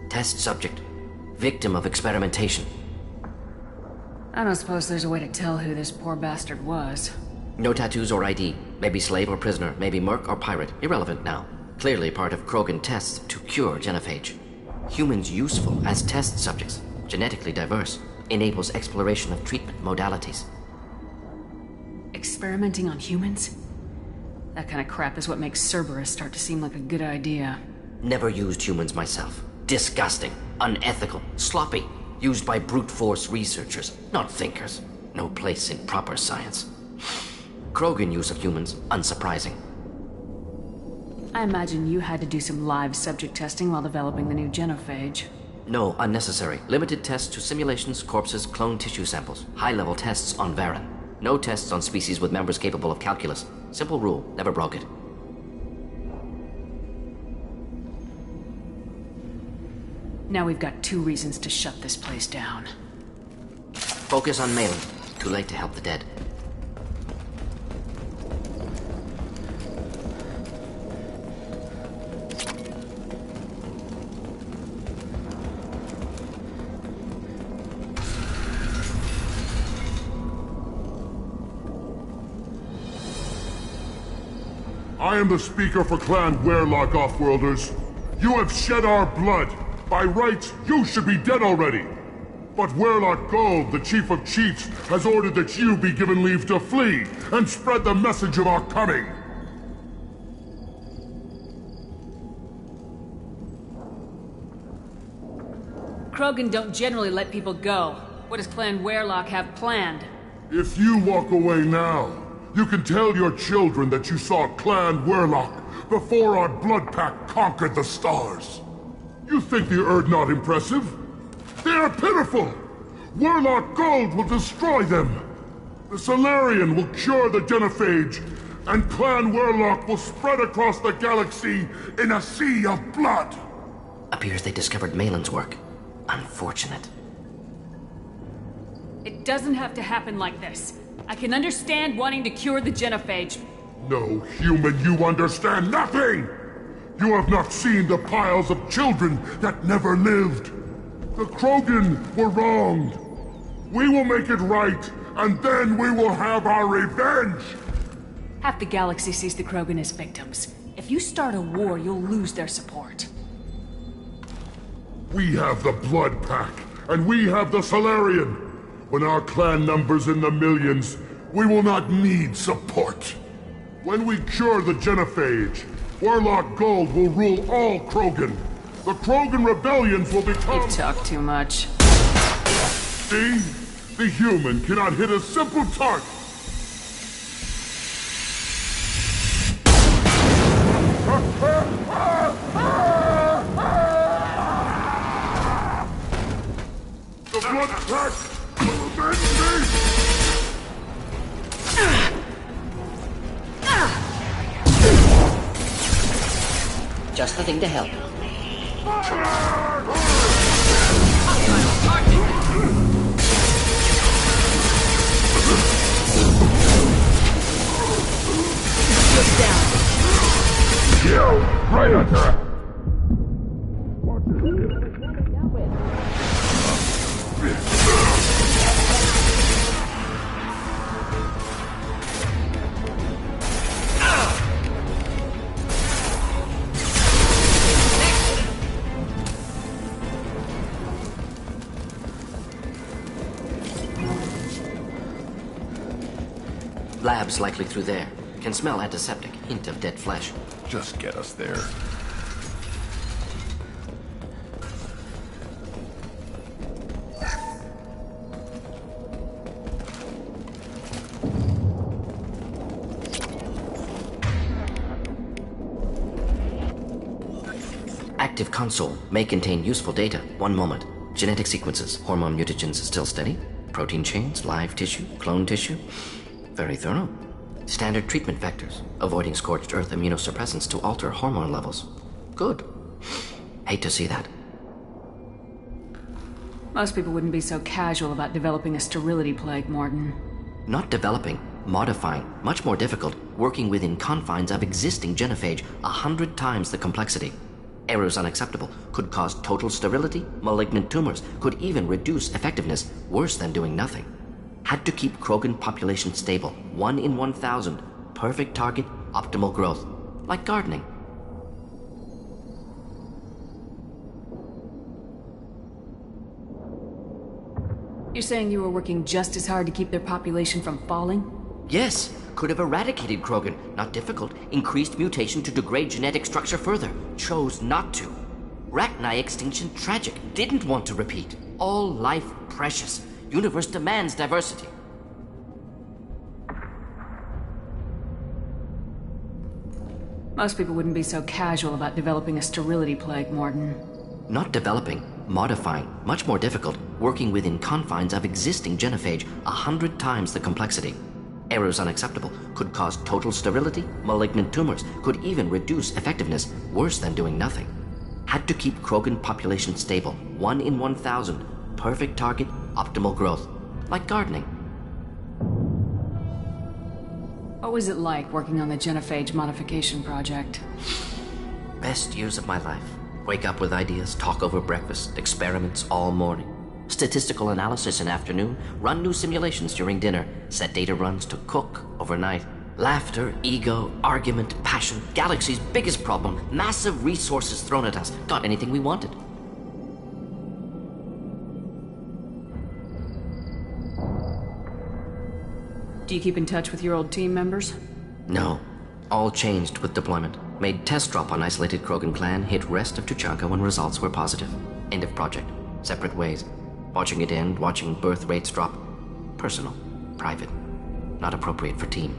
Test subject. Victim of experimentation. I don't suppose there's a way to tell who this poor bastard was. No tattoos or ID. Maybe slave or prisoner, maybe merc or pirate. Irrelevant now. Clearly part of Krogan tests to cure genophage. Humans useful as test subjects. Genetically diverse. Enables exploration of treatment modalities. Experimenting on humans? That kind of crap is what makes Cerberus start to seem like a good idea. Never used humans myself. Disgusting. Unethical. Sloppy. Used by brute force researchers, not thinkers. No place in proper science. Krogan use of humans, unsurprising. I imagine you had to do some live subject testing while developing the new genophage. No, unnecessary. Limited tests to simulations, corpses, clone tissue samples. High-level tests on Varen. No tests on species with members capable of calculus. Simple rule, never broke it. Now we've got 2 reasons to shut this place down. Focus on Malin. Too late to help the dead. I am the speaker for Clan Werlock, Offworlders. You have shed our blood. By rights, you should be dead already. But Werlock Gold, the Chief of Chiefs, has ordered that you be given leave to flee and spread the message of our coming. Krogan don't generally let people go. What does Clan Werlock have planned? If you walk away now, you can tell your children that you saw Clan Werlock before our blood pack conquered the stars. You think the Erd not impressive? They are pitiful! Werlock Gold will destroy them! The Solarian will cure the genophage, and Clan Werlock will spread across the galaxy in a sea of blood! Appears they discovered Malin's work. Unfortunate. It doesn't have to happen like this. I can understand wanting to cure the genophage. No human, you understand nothing! You have not seen the piles of children that never lived. The Krogan were wronged. We will make it right, and then we will have our revenge! Half the galaxy sees the Krogan as victims. If you start a war, you'll lose their support. We have the Blood Pack, and we have the Solarian. When our clan numbers in the millions, we will not need support. When we cure the genophage, Werlock Gold will rule all Krogan. The Krogan rebellions will become— You talk too much. See? The human cannot hit a simple target. The Blood Pack will avenge me! Just the thing to help. Look down. You! Right under! Labs likely through there. Can smell antiseptic. Hint of dead flesh. Just get us there. Active console may contain useful data. One moment. Genetic sequences. Hormone mutagens still steady. Protein chains, live tissue, clone tissue. Very thorough. Standard treatment vectors, avoiding scorched earth immunosuppressants to alter hormone levels. Good. Hate to see that. Most people wouldn't be so casual about developing a sterility plague, Martin. Not developing, modifying, much more difficult, working within confines of existing genophage, 100 times the complexity. Errors unacceptable, could cause total sterility, malignant tumors, could even reduce effectiveness, worse than doing nothing. Had to keep Krogan population stable, 1 in 1,000, perfect target, optimal growth, like gardening. You're saying you were working just as hard to keep their population from falling? Yes, could have eradicated Krogan. Not difficult. Increased mutation to degrade genetic structure further. Chose not to. Rachni extinction tragic. Didn't want to repeat. All life precious. Universe demands diversity. Most people wouldn't be so casual about developing a sterility plague, Morden. Not developing, modifying, much more difficult, working within confines of existing genophage, 100 times the complexity. Errors unacceptable, could cause total sterility, malignant tumors, could even reduce effectiveness, worse than doing nothing. Had to keep Krogan population stable, 1 in 1,000, perfect target, optimal growth, like gardening. What was it like working on the genophage modification project? Best years of my life. Wake up with ideas, talk over breakfast, experiments all morning. Statistical analysis in afternoon, run new simulations during dinner, set data runs to cook overnight. Laughter, ego, argument, passion, galaxy's biggest problem, massive resources thrown at us. Got anything we wanted. Do you keep in touch with your old team members? No. All changed with deployment. Made test drop on isolated Krogan clan, hit rest of Tuchanka when results were positive. End of project. Separate ways. Watching it end, watching birth rates drop. Personal. Private. Not appropriate for team.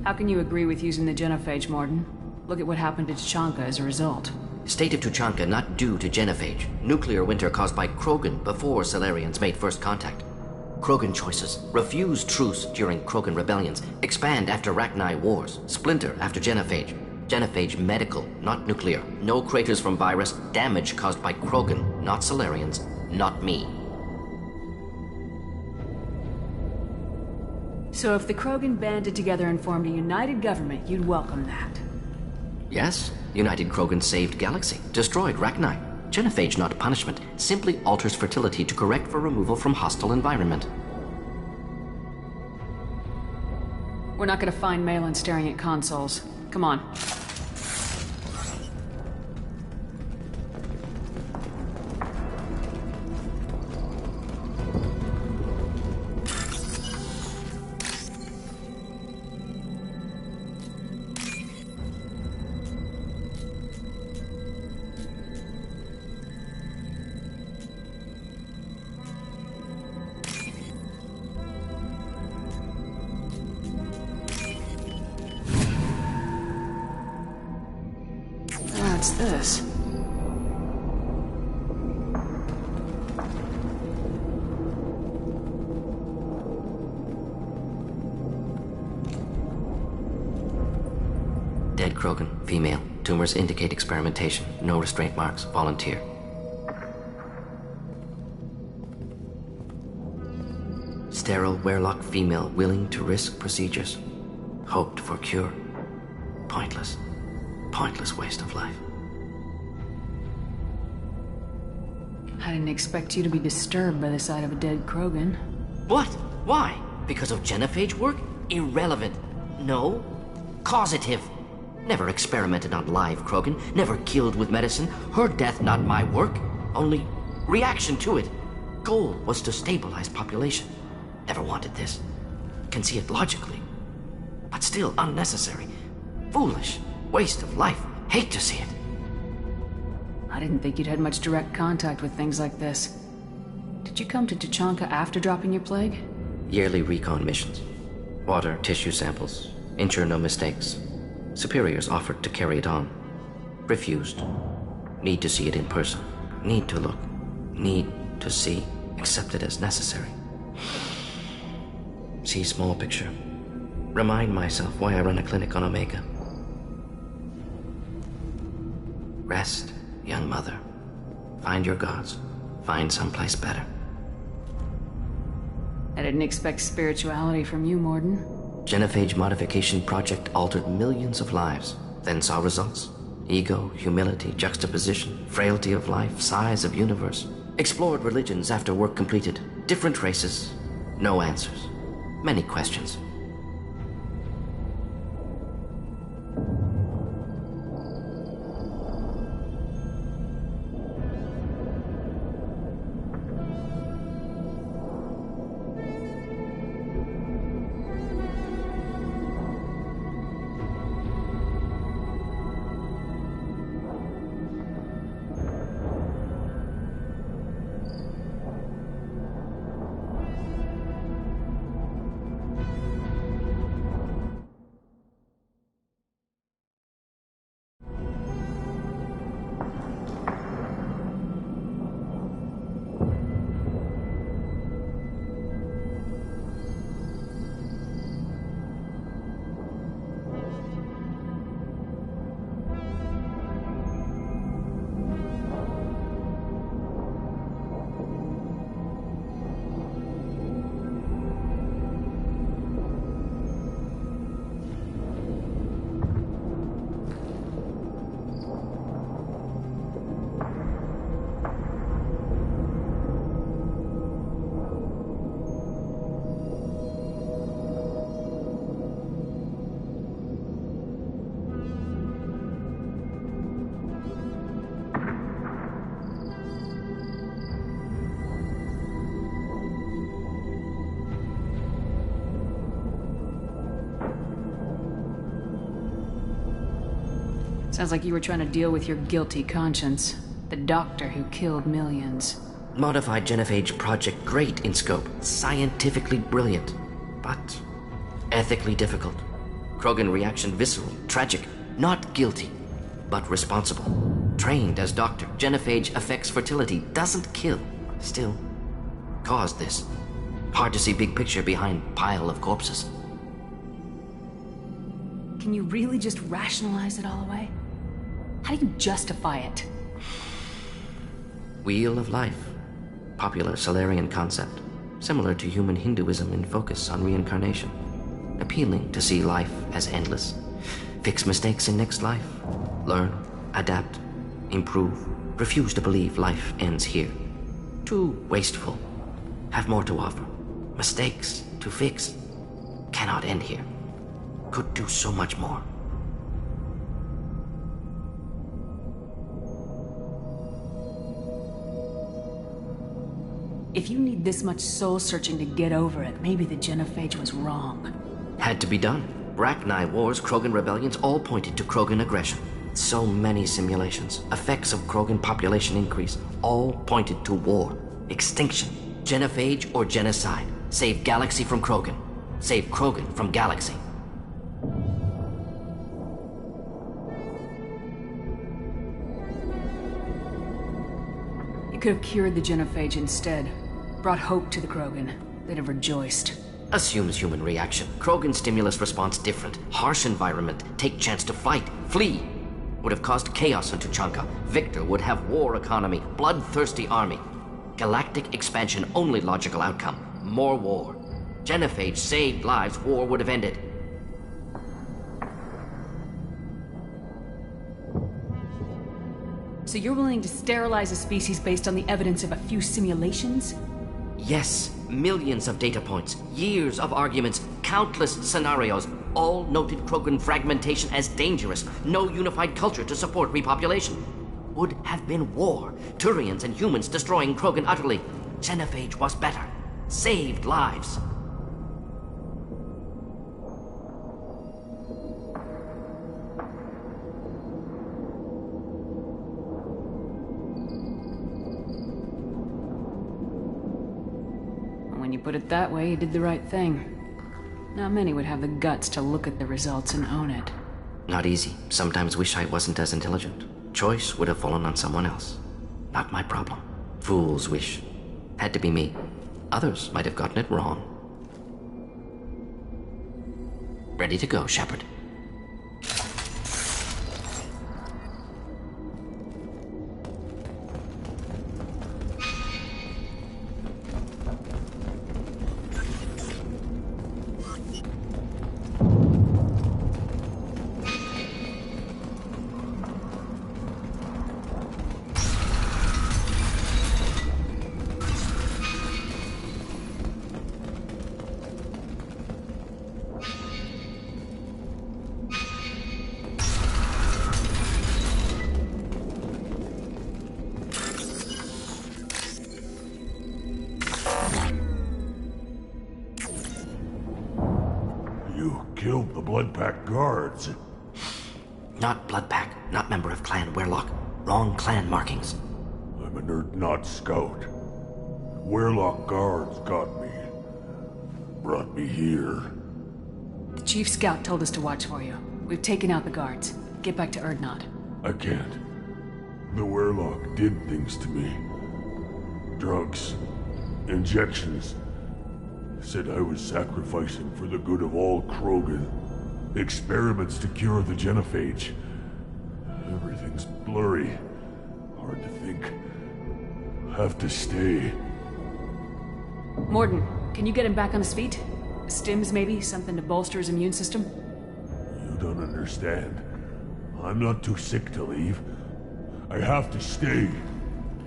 How can you agree with using the genophage, Morden? Look at what happened to Tuchanka as a result. State of Tuchanka not due to genophage. Nuclear winter caused by Krogan before Salarians made first contact. Krogan choices. Refuse truce during Krogan rebellions. Expand after Rachni wars. Splinter after genophage. Genophage medical, not nuclear. No craters from virus. Damage caused by Krogan, not Salarians. Not me. So if the Krogan banded together and formed a united government, you'd welcome that? Yes. United Krogan saved Galaxy. Destroyed Rachni. Genophage not punishment. Simply alters fertility to correct for removal from hostile environment. We're not gonna find Malin staring at consoles. Come on. What's this? Dead Krogan, female. Tumors indicate experimentation. No restraint marks. Volunteer. Sterile Werlock female willing to risk procedures. Hoped for cure. Pointless. Pointless waste of life. I didn't expect you to be disturbed by the sight of a dead Krogan. What? Why? Because of genophage work? Irrelevant. No. Causative. Never experimented on live Krogan. Never killed with medicine. Her death not my work. Only reaction to it. Goal was to stabilize population. Never wanted this. Can see it logically. But still unnecessary. Foolish. Waste of life. Hate to see it. I didn't think you'd had much direct contact with things like this. Did you come to Tuchanka after dropping your plague? Yearly recon missions. Water, tissue samples. Ensure no mistakes. Superiors offered to carry it on. Refused. Need to see it in person. Need to look. Need to see. Accepted as necessary. See small picture. Remind myself why I run a clinic on Omega. Rest, young mother. Find your gods. Find someplace better. I didn't expect spirituality from you, Morden. Genophage modification project altered millions of lives, then saw results. Ego, humility, juxtaposition, frailty of life, size of universe. Explored religions after work completed. Different races. No answers. Many questions. Sounds like you were trying to deal with your guilty conscience. The doctor who killed millions. Modified genophage project great in scope, scientifically brilliant, but ethically difficult. Krogan reaction visceral, tragic, not guilty, but responsible. Trained as doctor, genophage affects fertility, doesn't kill, still caused this. Hard to see big picture behind pile of corpses. Can you really just rationalize it all away? How do you justify it? Wheel of life. Popular Solarian concept. Similar to human Hinduism in focus on reincarnation. Appealing to see life as endless. Fix mistakes in next life. Learn, adapt, improve. Refuse to believe life ends here. Too wasteful. Have more to offer. Mistakes to fix. Cannot end here. Could do so much more. If you need this much soul-searching to get over it, maybe the genophage was wrong. Had to be done. Rachni wars, Krogan rebellions, all pointed to Krogan aggression. So many simulations, effects of Krogan population increase, all pointed to war, extinction, genophage or genocide. Save galaxy from Krogan. Save Krogan from galaxy. You could have cured the genophage instead. Brought hope to the Krogan. They'd have rejoiced. Assumes human reaction. Krogan stimulus response different. Harsh environment. Take chance to fight. Flee. Would have caused chaos on Tuchanka. Victor would have war economy. Bloodthirsty army. Galactic expansion only logical outcome. More war. Genophage saved lives. War would have ended. So you're willing to sterilize a species based on the evidence of a few simulations? Yes, millions of data points, years of arguments, countless scenarios, all noted Krogan fragmentation as dangerous, no unified culture to support repopulation. Would have been war, Turians and humans destroying Krogan utterly. Genophage was better, saved lives. When you put it that way, you did the right thing. Not many would have the guts to look at the results and own it. Not easy. Sometimes wish I wasn't as intelligent. Choice would have fallen on someone else. Not my problem. Fool's wish. Had to be me. Others might have gotten it wrong. Ready to go, Shepard. killed the Bloodpack guards. Not Bloodpack, not member of Clan Werlock. Wrong clan markings. I'm an Urdnot scout. Werlock guards got me. Brought me here. The Chief Scout told us to watch for you. We've taken out the guards. Get back to Urdnot. I can't. The Werlock did things to me. Drugs. Injections. Said I was sacrificing for the good of all Krogan. Experiments to cure the genophage. Everything's blurry. Hard to think. Have to stay. Morden, can you get him back on his feet? Stims, maybe? Something to bolster his immune system? You don't understand. I'm not too sick to leave. I have to stay.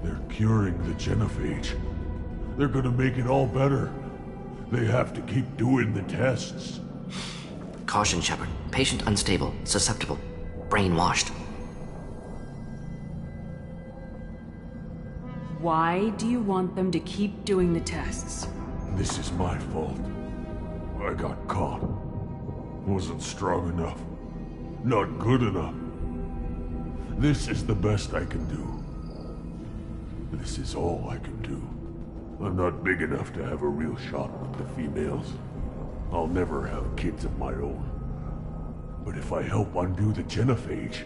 They're curing the genophage. They're gonna make it all better. They have to keep doing the tests. Caution, Shepard. Patient unstable, susceptible, brainwashed. Why do you want them to keep doing the tests? This is my fault. I got caught. Wasn't strong enough. Not good enough. This is the best I can do. This is all I can do. I'm not big enough to have a real shot with the females. I'll never have kids of my own. But if I help undo the genophage,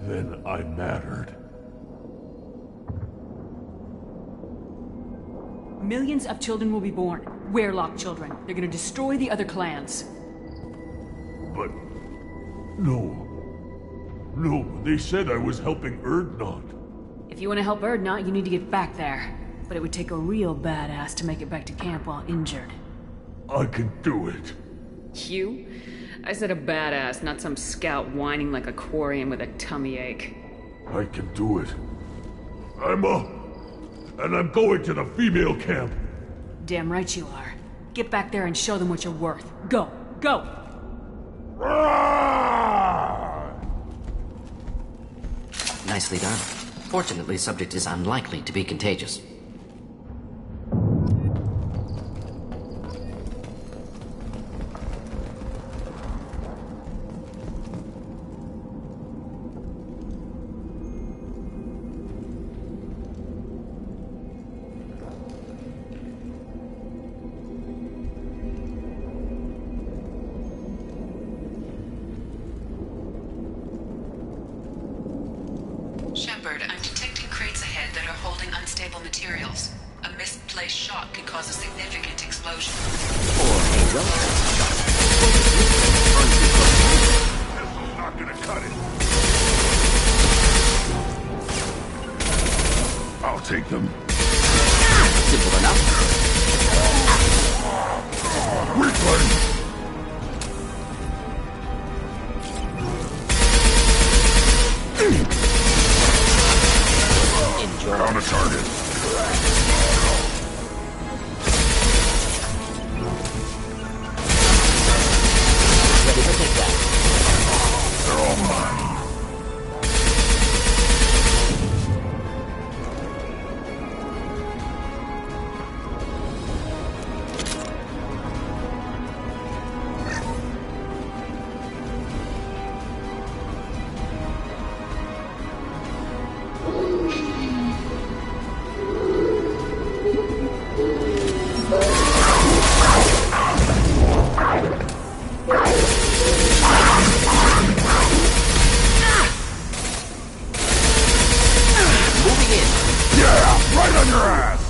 then I mattered. Millions of children will be born. Werlock children. They're gonna destroy the other clans. But... No. No, they said I was helping Urdnot. If you want to help Urdnot, you need to get back there. But it would take a real badass to make it back to camp while injured. I can do it. You? I said a badass, not some scout whining like a quarian with a tummy ache. I can do it. I'm up. And I'm going to the female camp. Damn right you are. Get back there and show them what you're worth. Go! Go! Nicely done. Fortunately, subject is unlikely to be contagious. Shepard, I'm detecting crates ahead that are holding unstable materials. A misplaced shot could cause a significant explosion. This is not gonna cut it. I'll take them. Simple enough. Weakling! Found a target. Ready for takedown. They're all mine. Right on your ass!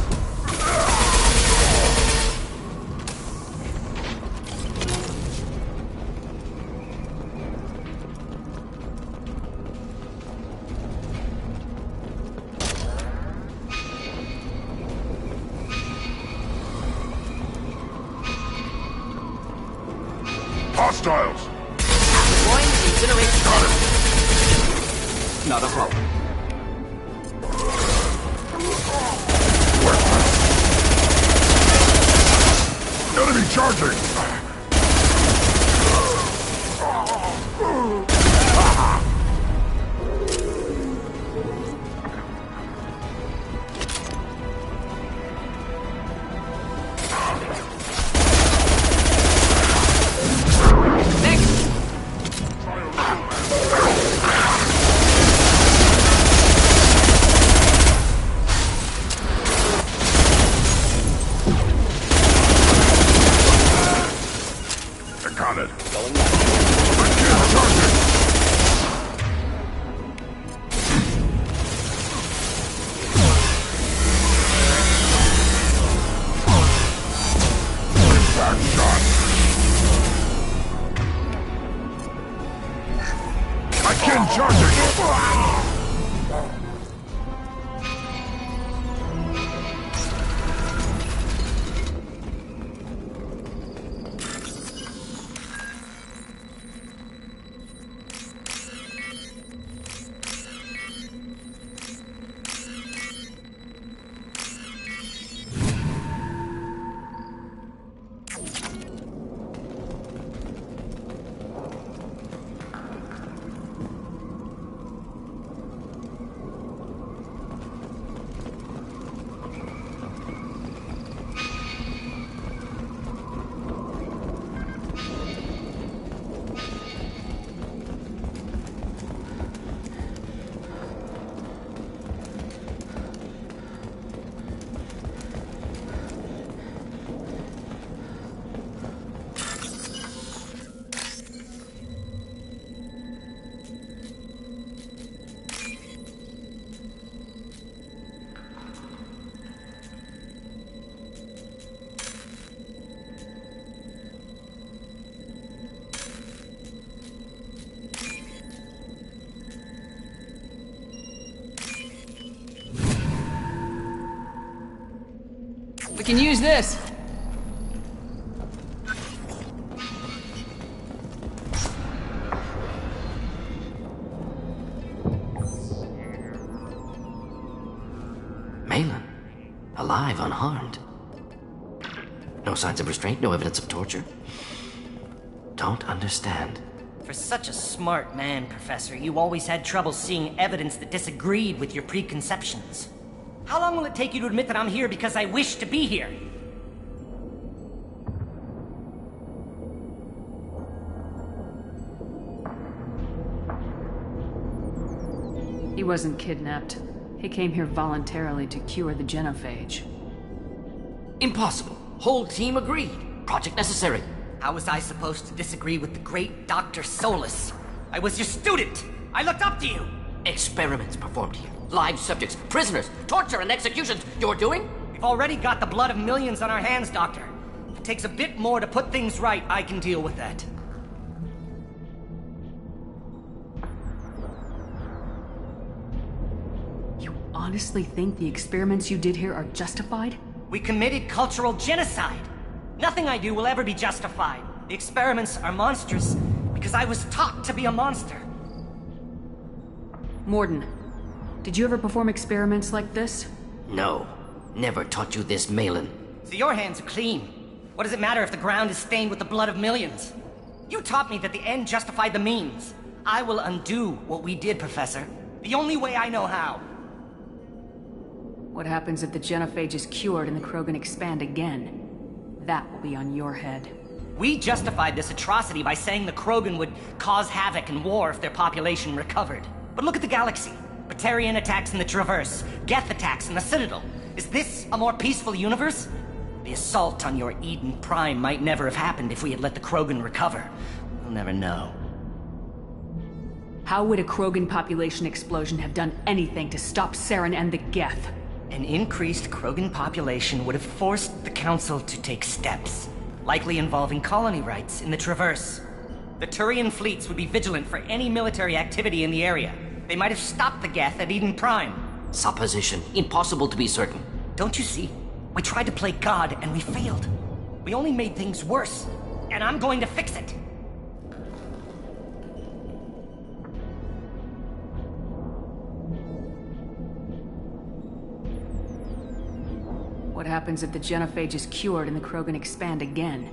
Hostiles! Deploying incineration. Got it. Not a problem. Enemy charging! Going left. We can use this. Malin, alive, unharmed. No signs of restraint, no evidence of torture. Don't understand. For such a smart man, Professor, you always had trouble seeing evidence that disagreed with your preconceptions. How long will it take you to admit that I'm here because I wish to be here? He wasn't kidnapped. He came here voluntarily to cure the genophage. Impossible. Whole team agreed. Project necessary. How was I supposed to disagree with the great Dr. Solus? I was your student! I looked up to you! Experiments performed here. Live subjects, prisoners, torture and executions. You're doing? We've already got the blood of millions on our hands, Doctor. If it takes a bit more to put things right, I can deal with that. You honestly think the experiments you did here are justified? We committed cultural genocide. Nothing I do will ever be justified. The experiments are monstrous because I was taught to be a monster. Morden, did you ever perform experiments like this? No. Never taught you this, Malin. So your hands are clean. What does it matter if the ground is stained with the blood of millions? You taught me that the end justified the means. I will undo what we did, Professor. The only way I know how. What happens if the genophage is cured and the Krogan expand again? That will be on your head. We justified this atrocity by saying the Krogan would cause havoc and war if their population recovered. But look at the galaxy. Batarian attacks in the Traverse, Geth attacks in the Citadel. Is this a more peaceful universe? The assault on your Eden Prime might never have happened if we had let the Krogan recover. We'll never know. How would a Krogan population explosion have done anything to stop Saren and the Geth? An increased Krogan population would have forced the Council to take steps, likely involving colony rights in the Traverse. The Turian fleets would be vigilant for any military activity in the area. They might have stopped the Geth at Eden Prime. Supposition. Impossible to be certain. Don't you see? We tried to play God and we failed. We only made things worse. And I'm going to fix it. What happens if the genophage is cured and the Krogan expand again?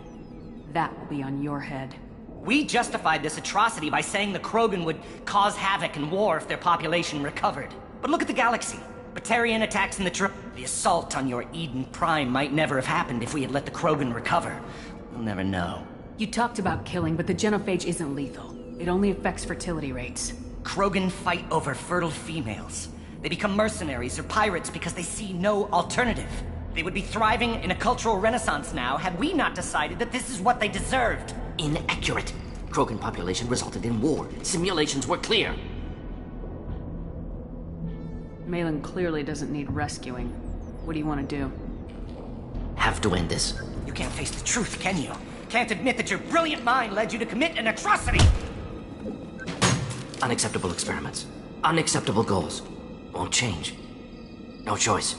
That will be on your head. We justified this atrocity by saying the Krogan would cause havoc and war if their population recovered. But look at the galaxy. Batarian attacks in the assault on your Eden Prime might never have happened if we had let the Krogan recover. We'll never know. You talked about killing, but the genophage isn't lethal. It only affects fertility rates. Krogan fight over fertile females. They become mercenaries or pirates because they see no alternative. They would be thriving in a cultural renaissance now had we not decided that this is what they deserved. Inaccurate. Krogan population resulted in war. Simulations were clear. Malin clearly doesn't need rescuing. What do you want to do? Have to end this. You can't face the truth, can you? Can't admit that your brilliant mind led you to commit an atrocity! Unacceptable experiments. Unacceptable goals. Won't change. No choice.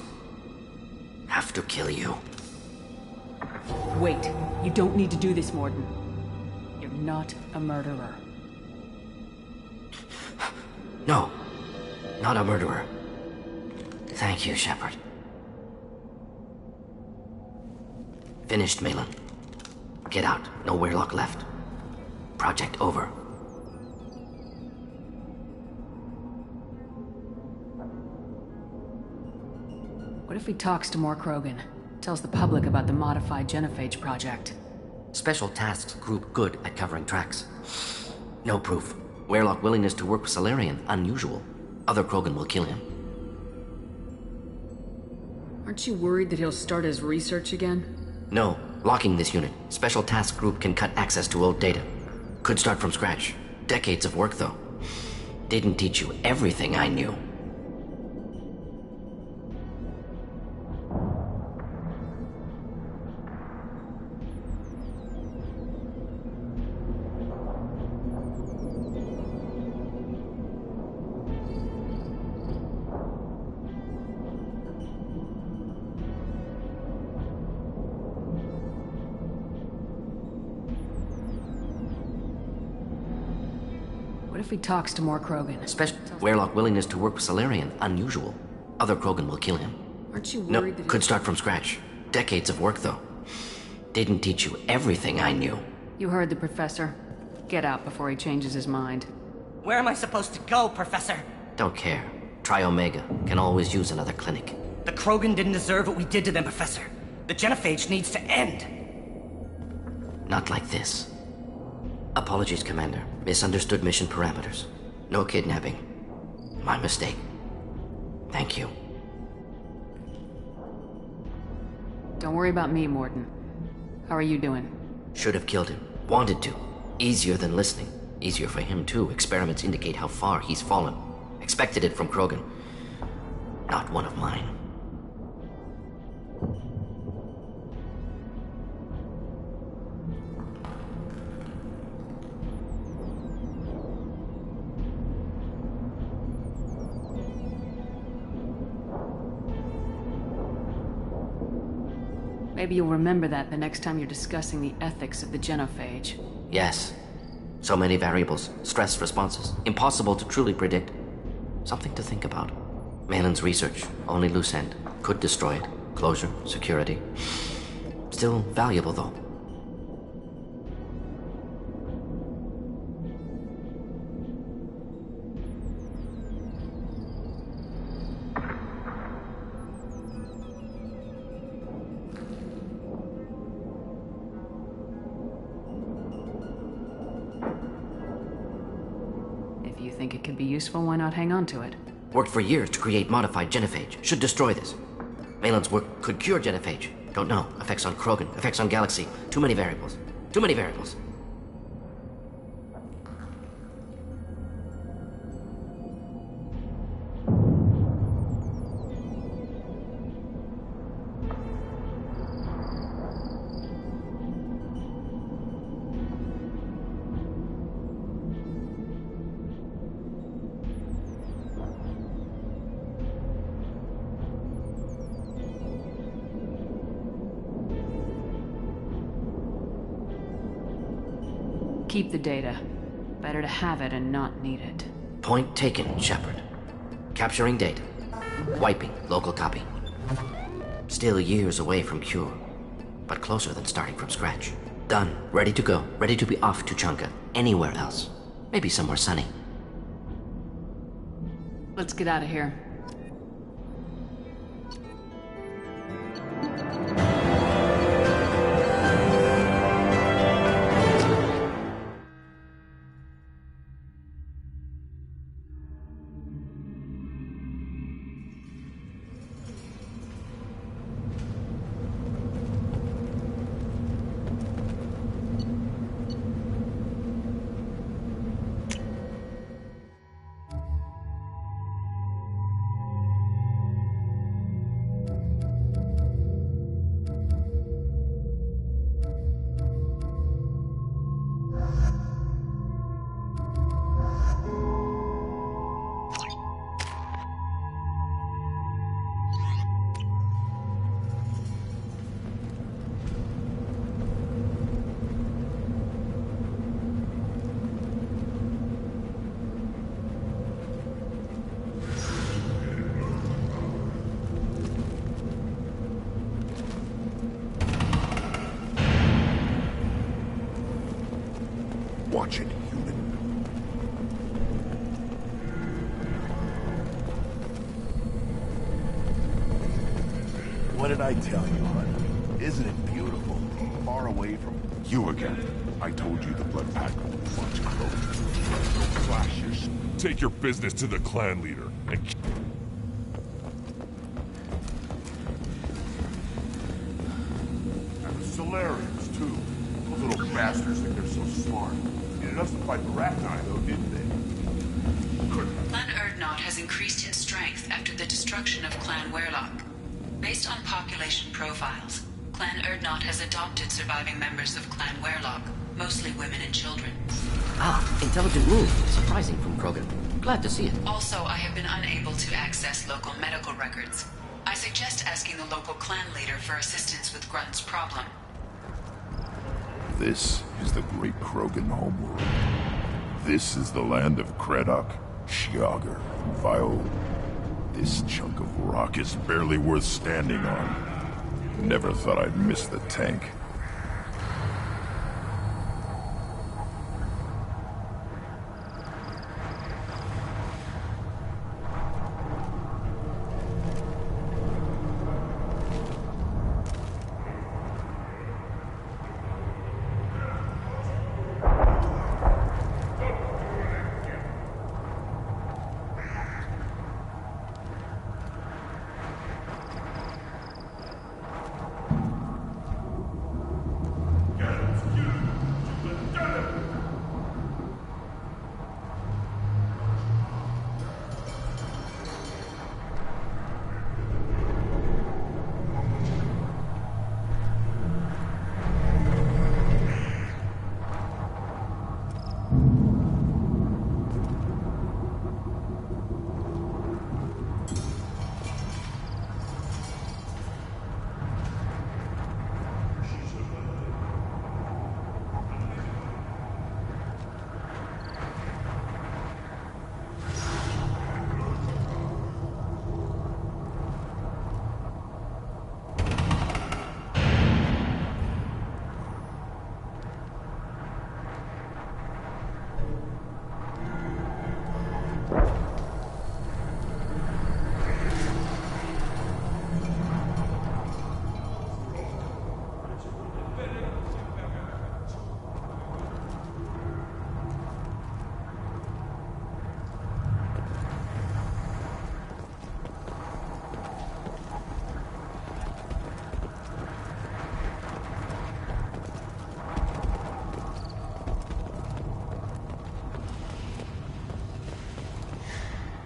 Have to kill you. Wait. You don't need to do this, Morden. You're not a murderer. No. Not a murderer. Thank you, Shepard. Finished, Malin. Get out. No Weirlock left. Project over. What if he talks to more Krogan? Tells the public about the modified genophage project? Special Tasks Group good at covering tracks. No proof. Weirlock willingness to work with Salarian, unusual. Other Krogan will kill him. Aren't you worried that he'll start his research again? No. Locking this unit. Special Task Group can cut access to old data. Could start from scratch. Decades of work, though. Didn't teach you everything I knew. What if he talks to more Krogan? Special Weirlock willingness to work with Salarian, unusual. Other Krogan will kill him. Aren't you No, worried that could start from scratch. Decades of work, though. Didn't teach you everything I knew. You heard the professor. Get out before he changes his mind. Where am I supposed to go, Professor? Don't care. Try Omega. Can always use another clinic. The Krogan didn't deserve what we did to them, Professor. The genophage needs to end. Not like this. Apologies, Commander. Misunderstood mission parameters. No kidnapping. My mistake. Thank you. Don't worry about me, Morden. How are you doing? Should have killed him. Wanted to. Easier than listening. Easier for him, too. Experiments indicate how far he's fallen. Expected it from Krogan. Not one of mine. Maybe you'll remember that the next time you're discussing the ethics of the genophage. Yes. So many variables. Stress responses. Impossible to truly predict. Something to think about. Malin's research. Only loose end. Could destroy it. Closure. Security. Still valuable, though. If you think it could be useful, why not hang on to it? Worked for years to create modified genophage. Should destroy this. Malin's work could cure genophage. Don't know. Effects on Krogan. Effects on Galaxy. Too many variables. Too many variables. Keep the data. Better to have it and not need it. Point taken, Shepard. Capturing data. Wiping local copy. Still years away from cure, but closer than starting from scratch. Done. Ready to go. Ready to be off to Chunka. Anywhere else. Maybe somewhere sunny. Let's get out of here. Watch it, human. What did I tell you, honey? Isn't it beautiful? Far away from... You again. I told you the blood pack won't watch close. No clashes. Take your business to the clan leader and... And the Solarians, too. Those little bastards think they're so smart. Needed us to fight the Rachni, though, didn't they? Clan Erdnot has increased in strength after the destruction of Clan Werlock. Based on population profiles, Clan Erdnot has adopted surviving members of Clan Werlock, mostly women and children. Ah, intelligent move. Surprising from Krogan. Glad to see it. Also, I have been unable to access local medical records. I suggest asking the local clan leader for assistance with Grunt's problem. This is the great Krogan homeworld. This is the land of Kredok, Shiagar, and Vio. This chunk of rock is barely worth standing on. Never thought I'd miss the tank.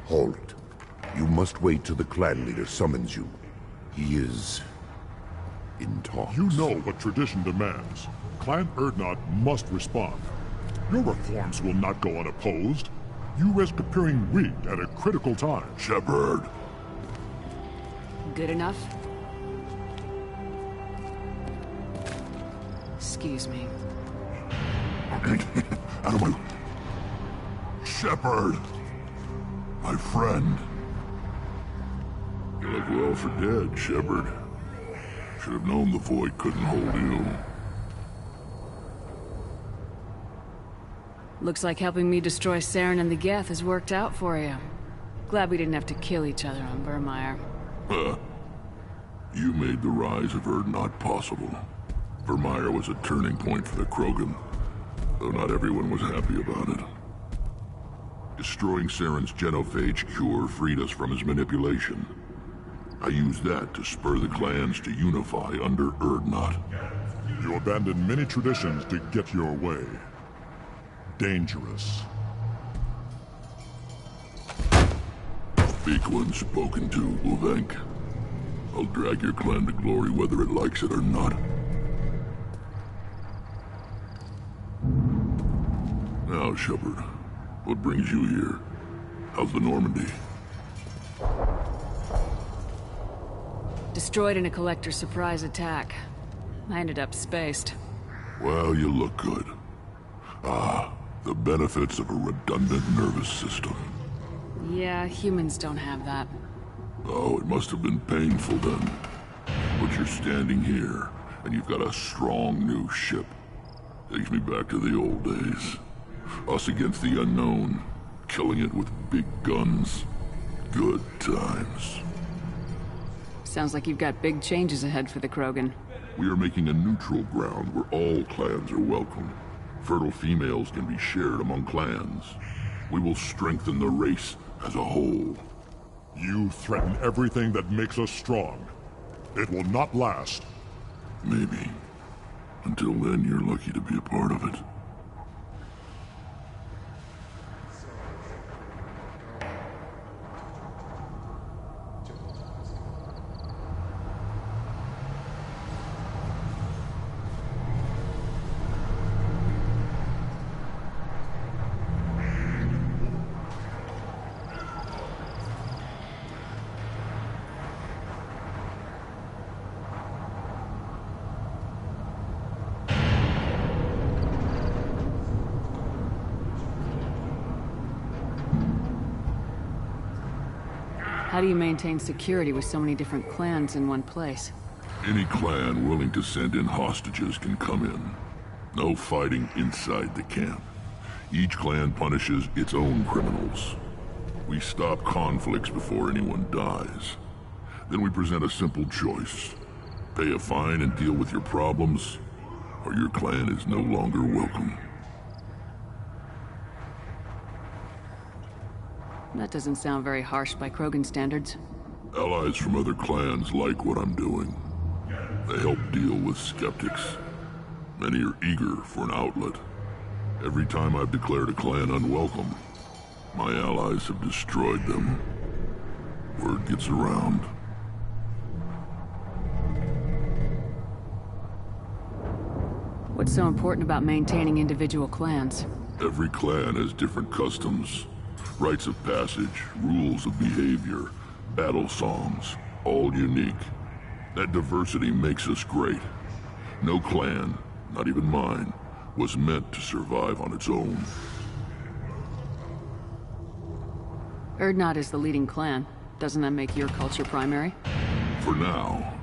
Halt. You must wait till the clan leader summons you. He is... in talks. You know what tradition demands. Clan Erdnot must respond. Your reforms will not go unopposed. You risk appearing weak at a critical time. Shepard. Good enough? Excuse me. Out of my... Shepard! My friend. You look well for dead, Shepard. Should have known the Void couldn't hold you. Looks like helping me destroy Saren and the Geth has worked out for you. Glad we didn't have to kill each other on Burmire. You made the rise of Erdnot possible. Burmire was a turning point for the Krogan, though not everyone was happy about it. Destroying Saren's genophage cure freed us from his manipulation. I used that to spur the clans to unify under Erdnot. You abandoned many traditions to get your way. Dangerous. Speak when spoken to, Uvenk. I'll drag your clan to glory whether it likes it or not. Now, Shepard, what brings you here? How's the Normandy? Destroyed in a Collector surprise attack. I ended up spaced. Well, you look good. Ah, the benefits of a redundant nervous system. Yeah, humans don't have that. Oh, it must have been painful then. But you're standing here, and you've got a strong new ship. Takes me back to the old days. Us against the unknown, killing it with big guns. Good times. Sounds like you've got big changes ahead for the Krogan. We are making a neutral ground where all clans are welcome. Fertile females can be shared among clans. We will strengthen the race as a whole. You threaten everything that makes us strong. It will not last. Maybe. Until then, you're lucky to be a part of it. How do you maintain security with so many different clans in one place? Any clan willing to send in hostages can come in. No fighting inside the camp. Each clan punishes its own criminals. We stop conflicts before anyone dies. Then we present a simple choice. Pay a fine and deal with your problems, or your clan is no longer welcome. That doesn't sound very harsh by Krogan standards. Allies from other clans like what I'm doing. They help deal with skeptics. Many are eager for an outlet. Every time I've declared a clan unwelcome, my allies have destroyed them. Word gets around. What's so important about maintaining individual clans? Every clan has different customs. Rites of passage, rules of behavior, battle songs, all unique. That diversity makes us great. No clan, not even mine, was meant to survive on its own. Urdnot is the leading clan. Doesn't that make your culture primary? For now.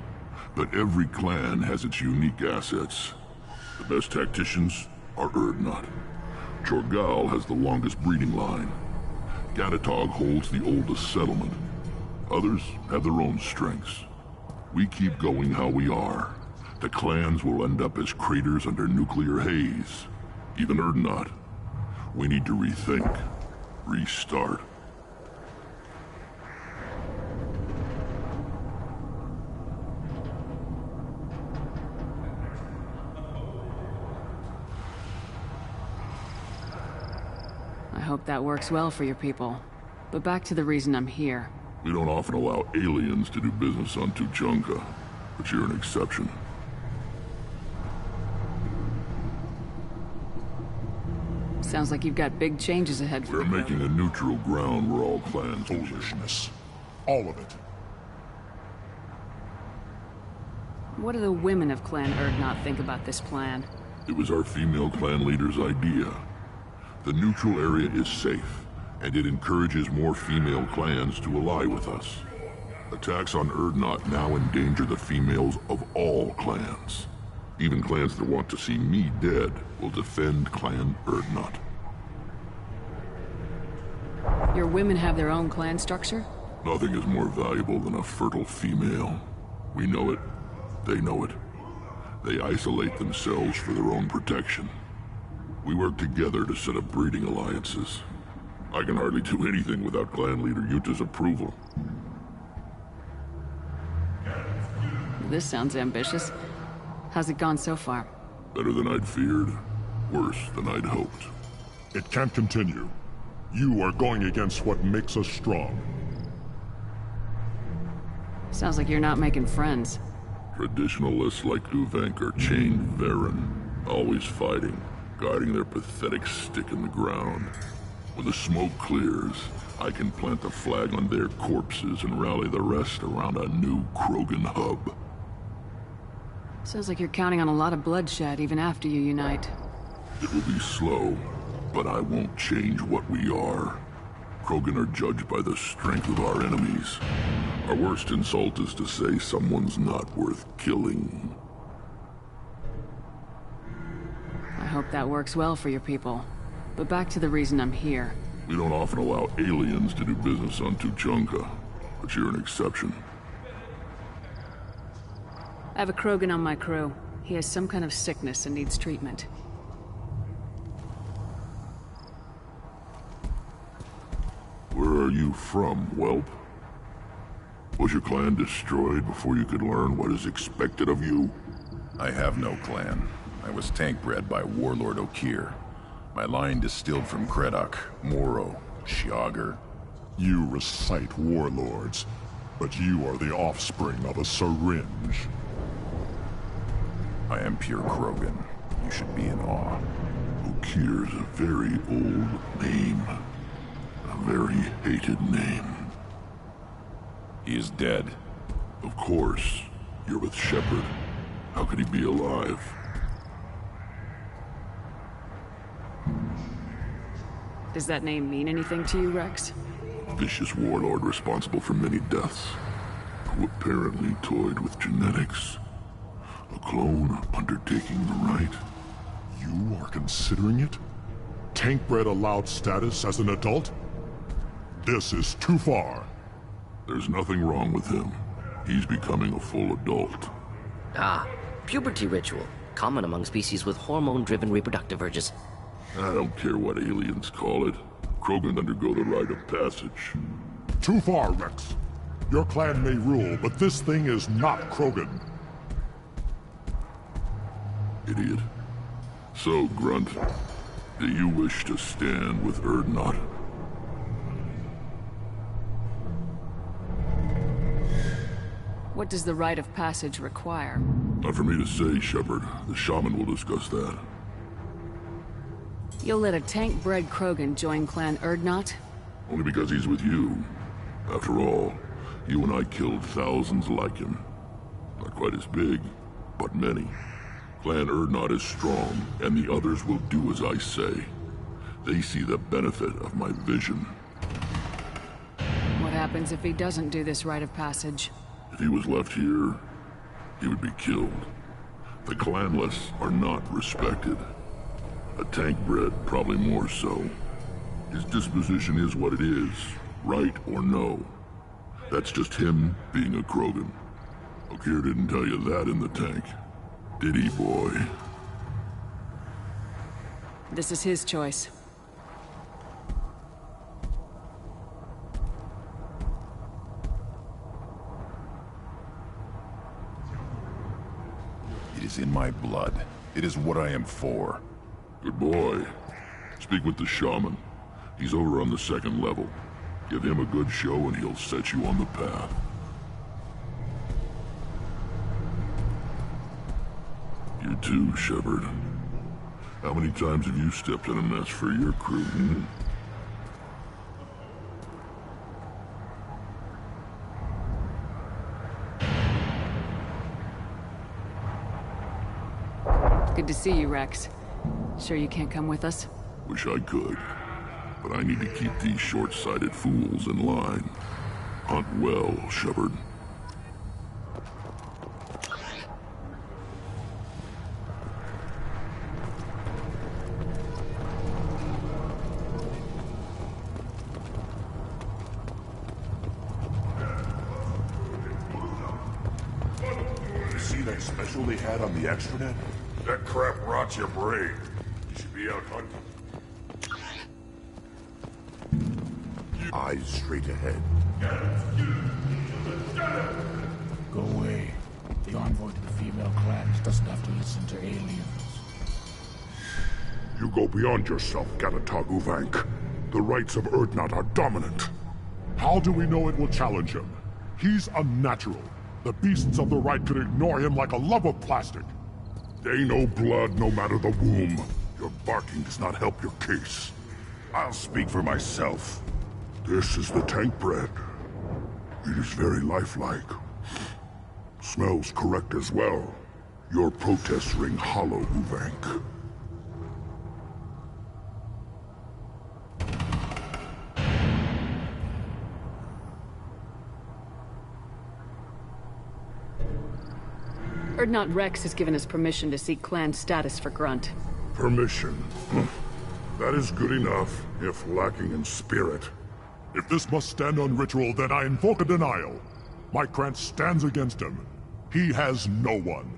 But every clan has its unique assets. The best tacticians are Urdnot. Chorgal has the longest breeding line. Gatatog holds the oldest settlement. Others have their own strengths. We keep going how we are. The clans will end up as craters under nuclear haze. Even Urdnot. We need to rethink. Restart. I hope that works well for your people. But back to the reason I'm here. We don't often allow aliens to do business on Tuchanka, but you're an exception. Sounds like you've got big changes ahead for We're making a neutral ground where all clans... Foolishness. All of it. What do the women of Clan Urdnot think about this plan? It was our female clan leader's idea. The neutral area is safe, and it encourages more female clans to ally with us. Attacks on Urdnot now endanger the females of all clans. Even clans that want to see me dead will defend Clan Urdnot. Your women have their own clan structure? Nothing is more valuable than a fertile female. We know it. They know it. They isolate themselves for their own protection. We work together to set up breeding alliances. I can hardly do anything without clan leader Yuta's approval. This sounds ambitious. How's it gone so far? Better than I'd feared. Worse than I'd hoped. It can't continue. You are going against what makes us strong. Sounds like you're not making friends. Traditionalists like Uvenk are chained Varen, always fighting, guiding their pathetic stick in the ground. When the smoke clears, I can plant the flag on their corpses and rally the rest around a new Krogan hub. Sounds like you're counting on a lot of bloodshed even after you unite. It will be slow, but I won't change what we are. Krogan are judged by the strength of our enemies. Our worst insult is to say someone's not worth killing. I hope that works well for your people. But back to the reason I'm here. We don't often allow aliens to do business on Tuchanka, but you're an exception. I have a Krogan on my crew. He has some kind of sickness and needs treatment. Where are you from, whelp? Was your clan destroyed before you could learn what is expected of you? I have no clan. I was tank bred by Warlord Okir. My line distilled from Kredok, Moro, Shiagar. You recite warlords, but you are the offspring of a syringe. I am pure Krogan. You should be in awe. Okir's a very old name. A very hated name. He is dead. Of course. You're with Shepard. How could he be alive? Does that name mean anything to you, Rex? Vicious warlord responsible for many deaths, who apparently toyed with genetics. A clone undertaking the right. You are considering it? Tank-bred allowed status as an adult? This is too far. There's nothing wrong with him. He's becoming a full adult. Ah, puberty ritual. Common among species with hormone-driven reproductive urges. I don't care what aliens call it. Krogan undergo the rite of passage. Too far, Rex. Your clan may rule, but this thing is not Krogan. Idiot. So, Grunt, do you wish to stand with Urdnot? What does the rite of passage require? Not for me to say, Shepard. The shaman will discuss that. You'll let a tank-bred Krogan join Clan Urdnot? Only because he's with you. After all, you and I killed thousands like him. Not quite as big, but many. Clan Urdnot is strong, and the others will do as I say. They see the benefit of my vision. What happens if he doesn't do this rite of passage? If he was left here, he would be killed. The clanless are not respected. A tank-bred, probably more so. His disposition is what it is, right or no. That's just him being a Krogan. Okir didn't tell you that in the tank. Did he, boy? This is his choice. It is in my blood. It is what I am for. Good boy. Speak with the shaman. He's over on the second level. Give him a good show and he'll set you on the path. You too, Shepard. How many times have you stepped in a mess for your crew, Good to see you, Rex. Sure you can't come with us? Wish I could. But I need to keep these short-sighted fools in line. Hunt well, Shepard. You see that special they had on the extranet? That crap rots your brain. You should be out hunting. Eyes straight ahead. Go away. The envoy to the female clans doesn't have to listen to aliens. You go beyond yourself, Galatag Uvank. The rights of Urdnot are dominant. How do we know it will challenge him? He's unnatural. The beasts of the right could ignore him like a lump of plastic. They know blood no matter the womb. Your barking does not help your case. I'll speak for myself. This is the tank bred. It is very lifelike. Smells correct as well. Your protests ring hollow, Uvank. Urdnot Rex has given us permission to seek clan status for Grunt. Permission? That is good enough, if lacking in spirit. If this must stand on ritual, then I invoke a denial. My Krant stands against him. He has no one.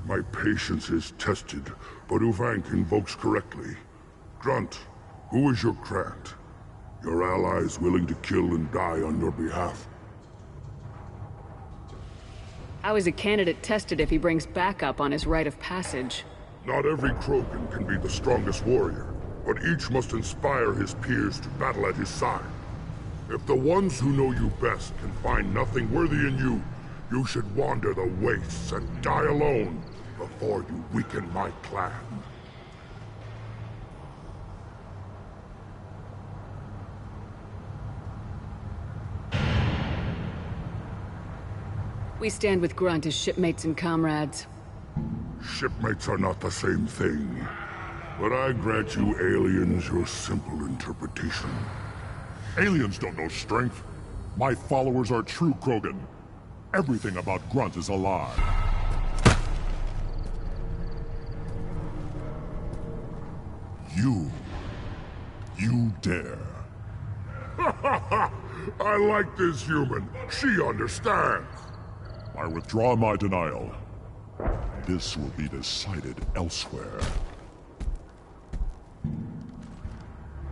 My patience is tested, but Uvank invokes correctly. Grunt, who is your Krant? Your allies willing to kill and die on your behalf? How is a candidate tested if he brings backup on his rite of passage? Not every Krogan can be the strongest warrior, but each must inspire his peers to battle at his side. If the ones who know you best can find nothing worthy in you, you should wander the wastes and die alone before you weaken my clan. We stand with Grunt as shipmates and comrades. Shipmates are not the same thing, but I grant you aliens your simple interpretation. Aliens don't know strength. My followers are true Krogan. Everything about Grunt is a lie. You dare. I like this human. She understands. I withdraw my denial. This will be decided elsewhere.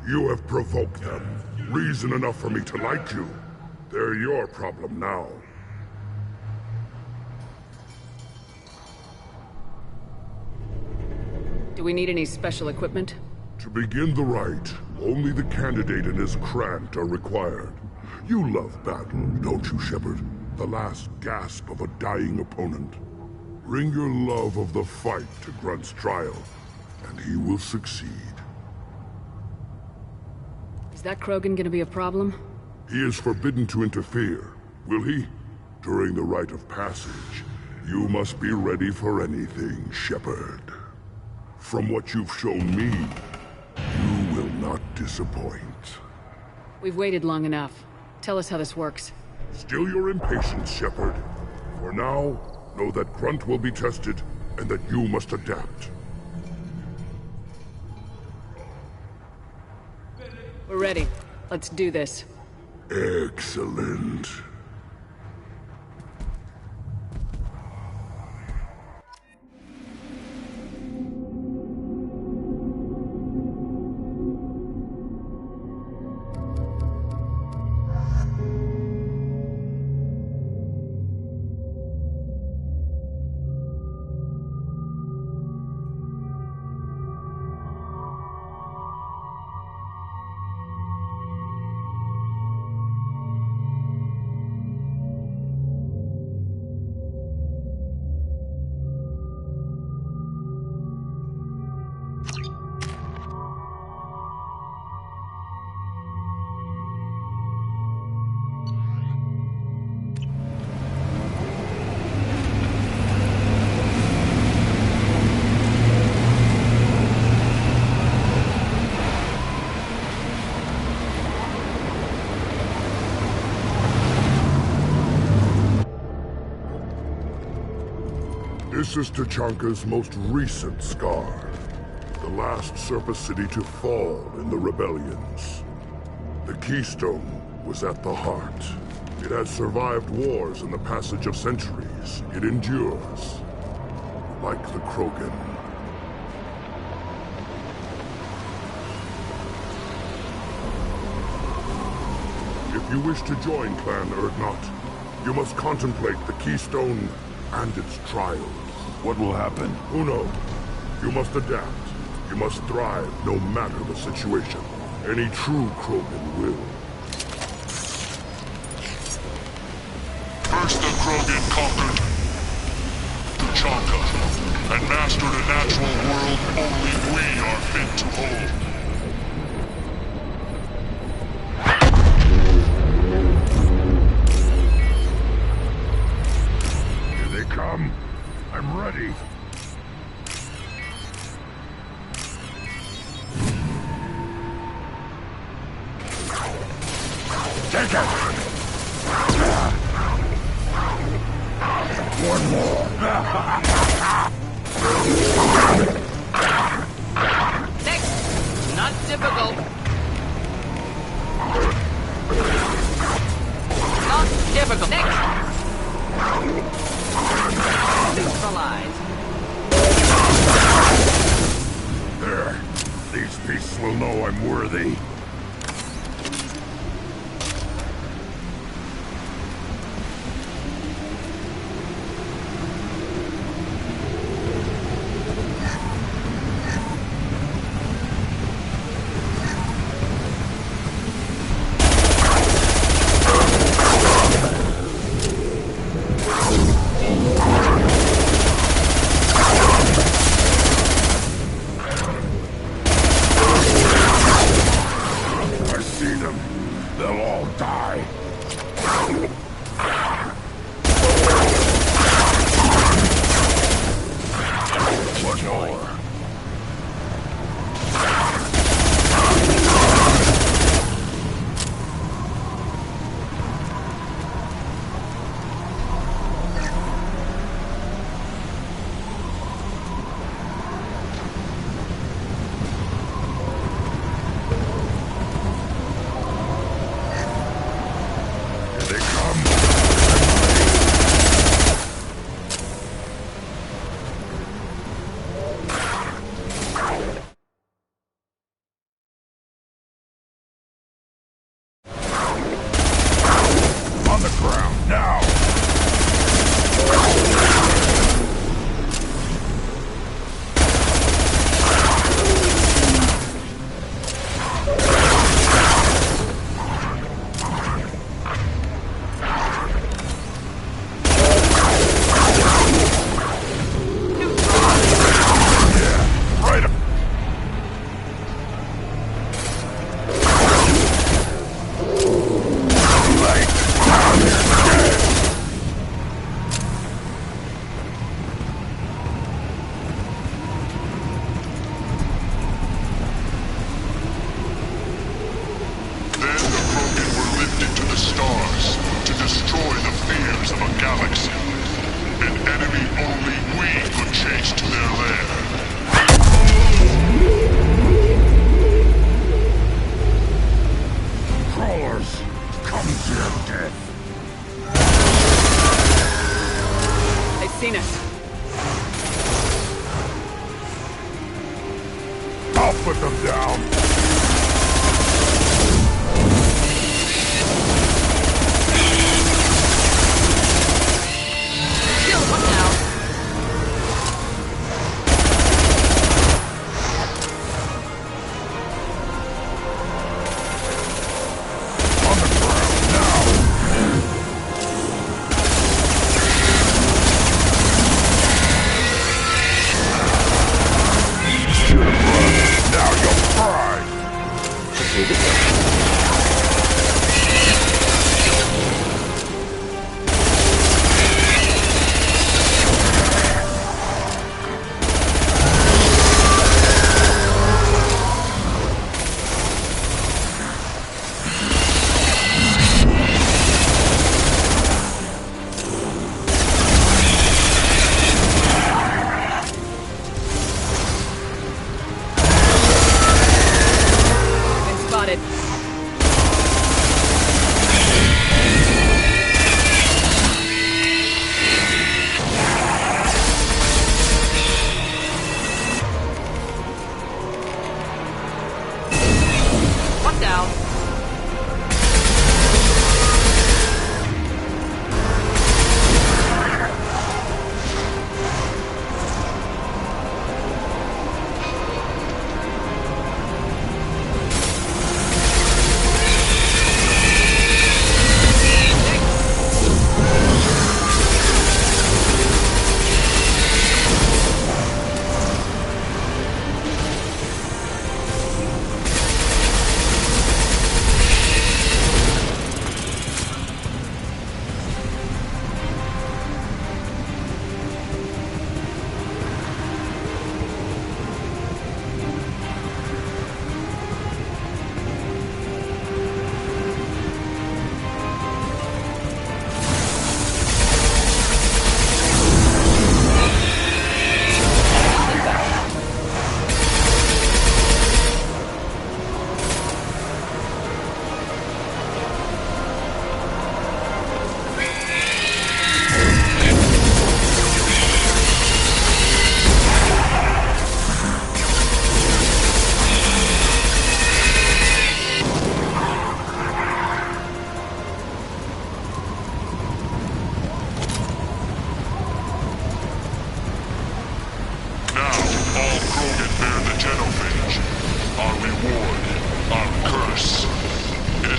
You have provoked them. Reason enough for me to like you. They're your problem now. Do we need any special equipment? To begin the rite, only the candidate and his Krant are required. You love battle, don't you, Shepard? The last gasp of a dying opponent. Bring your love of the fight to Grunt's trial, and he will succeed. Is that Krogan gonna be a problem? He is forbidden to interfere, will he? During the rite of passage, you must be ready for anything, Shepard. From what you've shown me, you will not disappoint. We've waited long enough. Tell us how this works. Still your impatience, Shepard. For now, know that Grunt will be tested, and that you must adapt. We're ready. Let's do this. Excellent. This is Tachanka's most recent scar. The last surface city to fall in the rebellions. The Keystone was at the heart. It has survived wars and the passage of centuries. It endures. Like the Krogan. If you wish to join Clan Urdnot, you must contemplate the Keystone and its trials. What will happen? Who knows? You must adapt. You must thrive, no matter the situation. Any true Krogan will. First the Krogan conquered Tachanka, and mastered a natural world only we are fit to hold. Here they come. I'm ready. Take it! One more! Not difficult. Not difficult. Next. Neutralized. There. These beasts will know I'm worthy. Now you'll cry!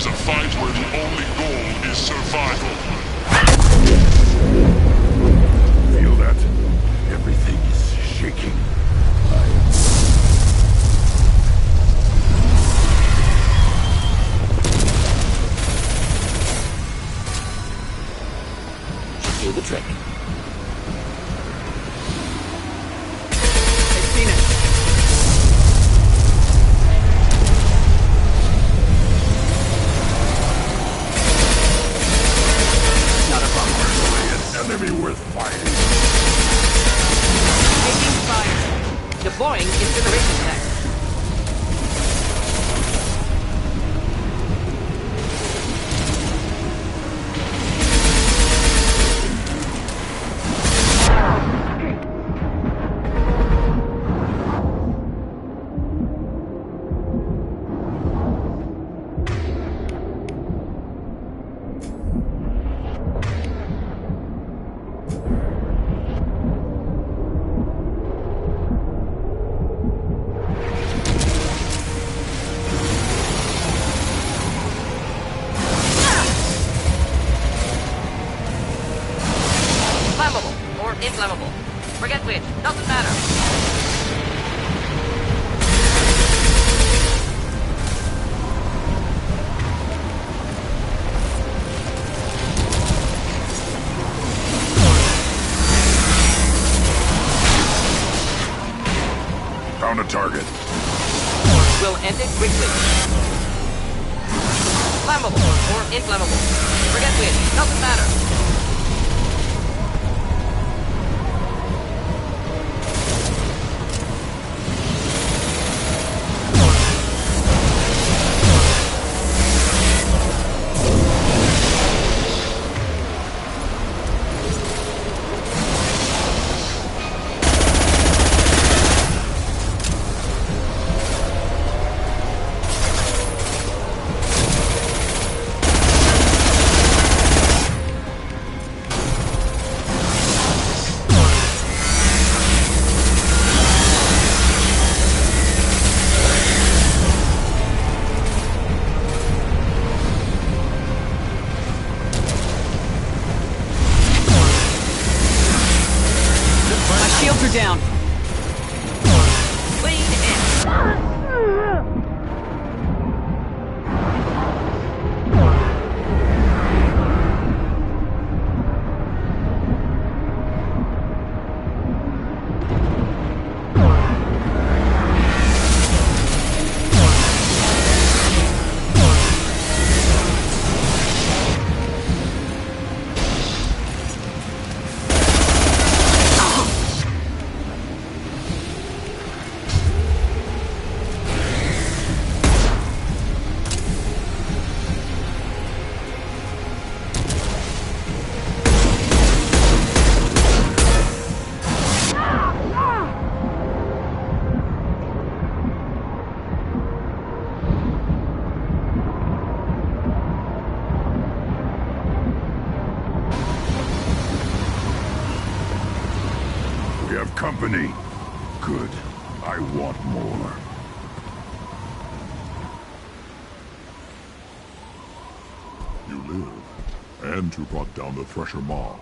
a fight where the only goal is survival. Feel that? Everything is shaking. Should do the trick. I've seen it. Not a problem. An enemy worth fighting. Taking fire. Deploying incineration tech. Flammable or inflammable. Forget which. Doesn't matter. Found a target. We'll end it quickly. Flammable or inflammable. Forget which. Doesn't matter. Shields are down. Lean in. We have company. Good. I want more. You live, and you brought down the Thresher Maw.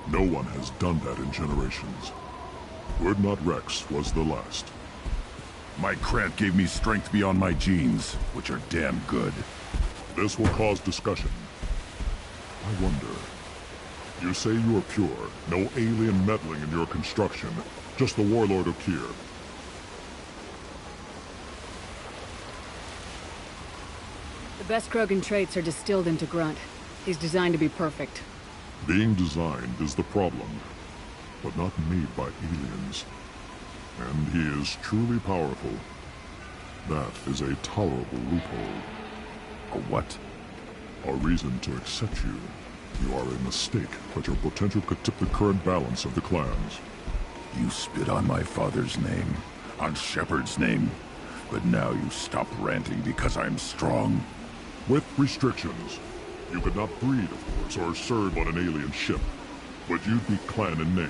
No one has done that in generations. Urdnot Rex was the last. My cramp gave me strength beyond my genes, which are damn good. This will cause discussion. I wonder... You say you are pure, no alien meddling in your construction, just the Warlord Okier. The best Krogan traits are distilled into Grunt. He's designed to be perfect. Being designed is the problem, but not made by aliens. And he is truly powerful. That is a tolerable loophole. A what? A reason to accept you. You are a mistake, but your potential could tip the current balance of the clans. You spit on my father's name, on Shepard's name, but now you stop ranting because I'm strong. With restrictions. You could not breed, of course, or serve on an alien ship, but you'd be clan in name.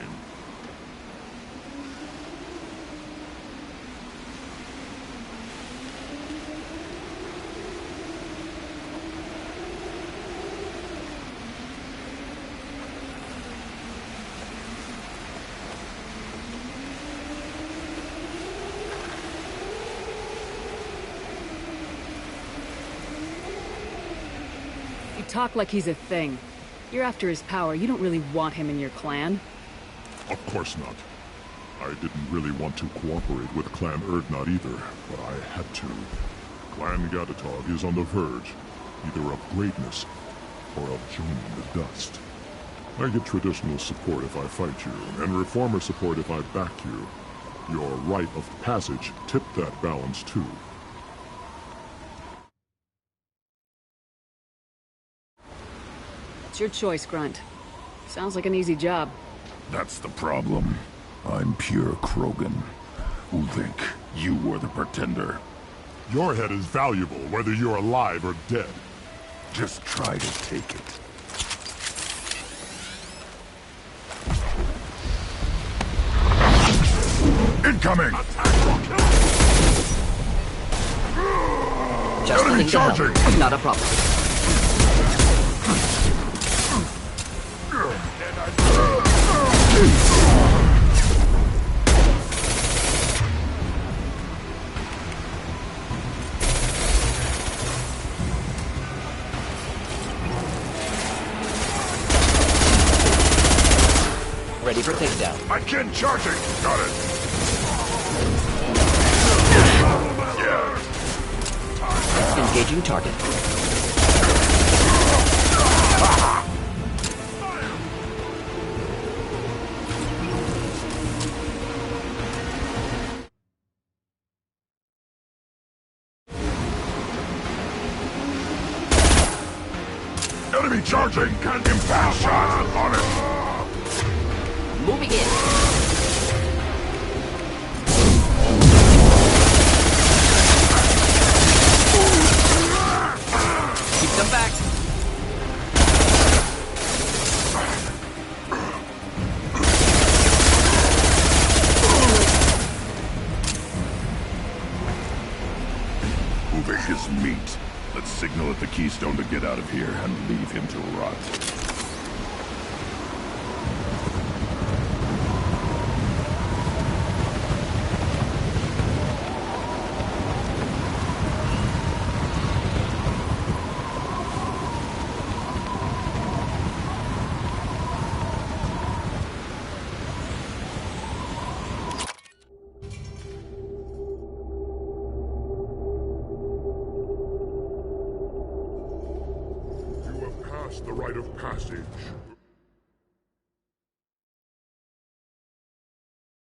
talk like he's a thing. You're after his power. You don't really want him in your clan. Of course not. I didn't really want to cooperate with Clan Erdnot either, but I had to. Clan Gatatog is on the verge, either of greatness or of joining the dust. I get traditional support if I fight you, and reformer support if I back you. Your rite of passage tipped that balance too. It's your choice, Grunt. Sounds like an easy job. That's the problem. I'm pure Krogan. Who think you were the pretender? Your head is valuable, whether you're alive or dead. Just try to take it. Incoming! Just Enemy getting to charging! help. Not a problem. Ready for takedown. My kin charging! Got it! Yeah. Engaging target. Enemy charging! Can't impact shot on it! Moving in. Keep them back. Uvik is meat. Let's signal at the Keystone to get out of here and leave him to rot. The rite of passage.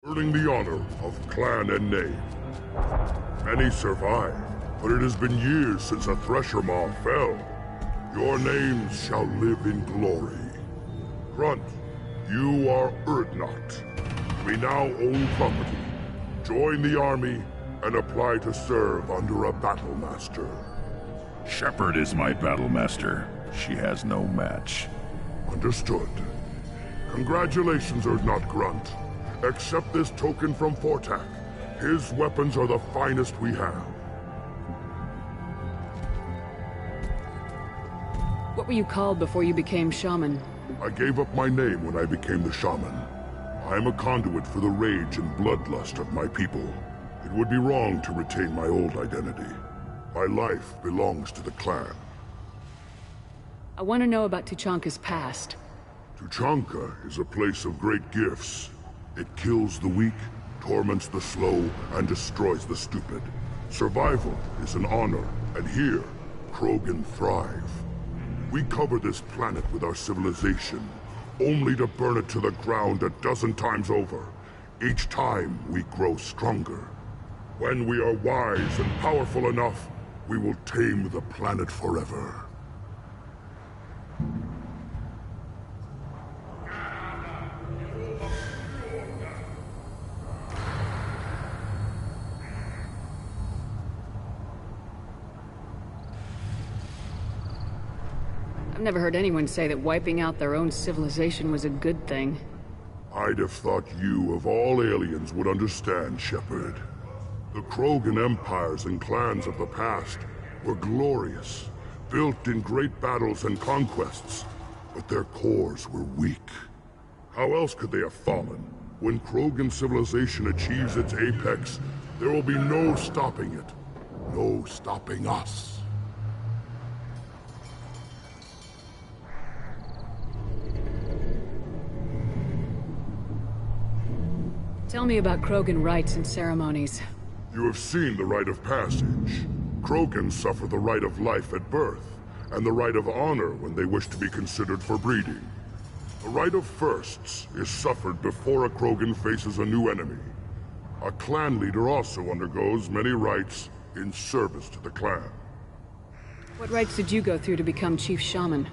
Earning the honor of clan and name. Many survive, but it has been years since a Thresher Maw fell. Your names shall live in glory. Grunt, you are Erdnot. We now own property. Join the army and apply to serve under a battle master. Shepard is my battle master. She has no match. Understood. Congratulations, Erdnot Grunt. Accept this token from Fortak. His weapons are the finest we have. What were you called before you became shaman? I gave up my name when I became the shaman. I am a conduit for the rage and bloodlust of my people. It would be wrong to retain my old identity. My life belongs to the clan. I want to know about Tuchanka's past. Tuchanka is a place of great gifts. It kills the weak, torments the slow, and destroys the stupid. Survival is an honor, and here, Krogan thrive. We cover this planet with our civilization, only to burn it to the ground a dozen times over. Each time, we grow stronger. When we are wise and powerful enough, we will tame the planet forever. I've never heard anyone say that wiping out their own civilization was a good thing. I'd have thought you, of all aliens, would understand, Shepard. The Krogan empires and clans of the past were glorious, built in great battles and conquests, but their cores were weak. How else could they have fallen? When Krogan civilization achieves its apex, there will be no stopping it. No stopping us. Tell me about Krogan rites and ceremonies. You have seen the rite of passage. Krogan suffer the rite of life at birth, and the rite of honor when they wish to be considered for breeding. The rite of firsts is suffered before a Krogan faces a new enemy. A clan leader also undergoes many rites in service to the clan. What rites did you go through to become Chief Shaman?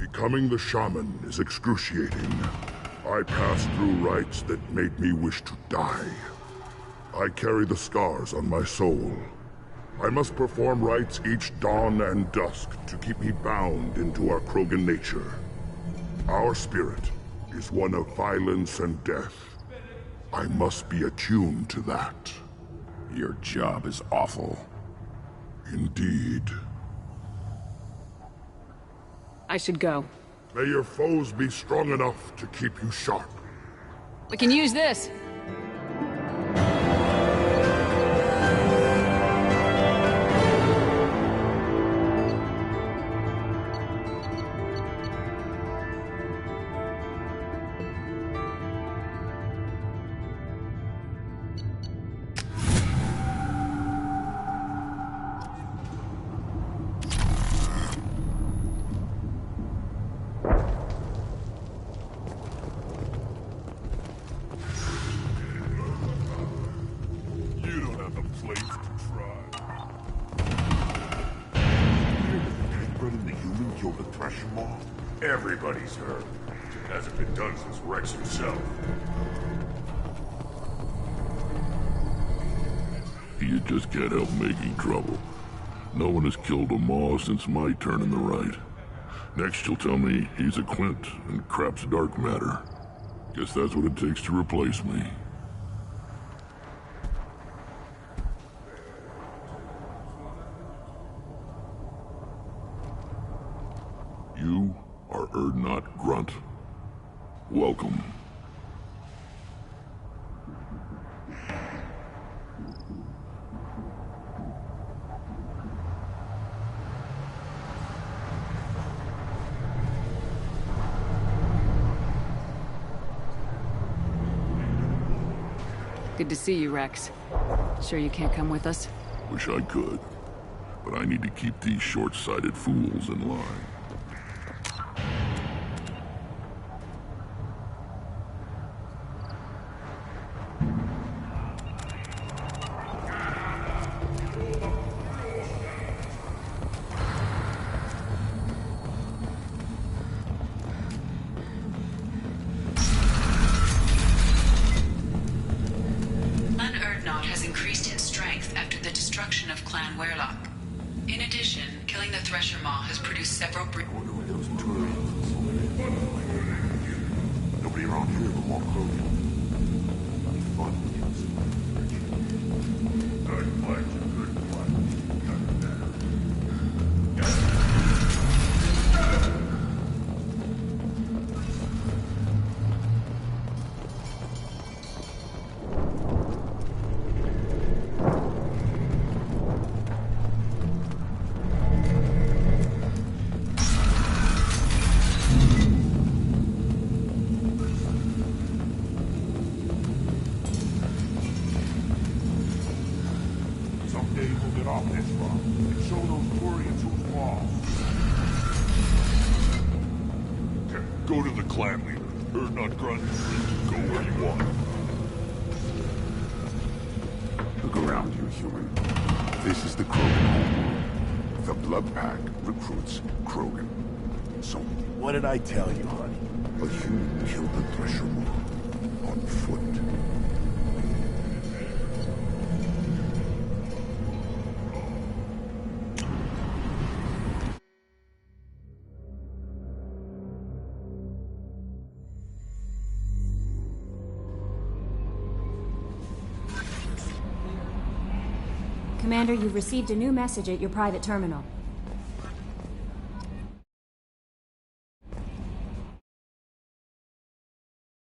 Becoming the shaman is excruciating. I passed through rites that made me wish to die. I carry the scars on my soul. I must perform rites each dawn and dusk to keep me bound into our Krogan nature. Our spirit is one of violence and death. I must be attuned to that. Your job is awful. Indeed. I should go. May your foes be strong enough to keep you sharp. We can use this! Everybody's hurt. It hasn't been done since Rex himself. You just can't help making trouble. No one has killed a Maw since my turn in the right. Next you'll tell me he's a Clint and crap's dark matter. Guess that's what it takes to replace me. You are Urdnot Grunt. Welcome. Good to see you, Rex. Sure you can't come with us? Wish I could, but I need to keep these short-sighted fools in line. Go to the clan leader. Urdnot Grunt. Go where you want. Look around you, human. This is the Krogan homeworld. The Blood Pack recruits Krogan. So... What did I tell you, honey? A human killed the Thresher Maw. On foot. Commander, you've received a new message at your private terminal.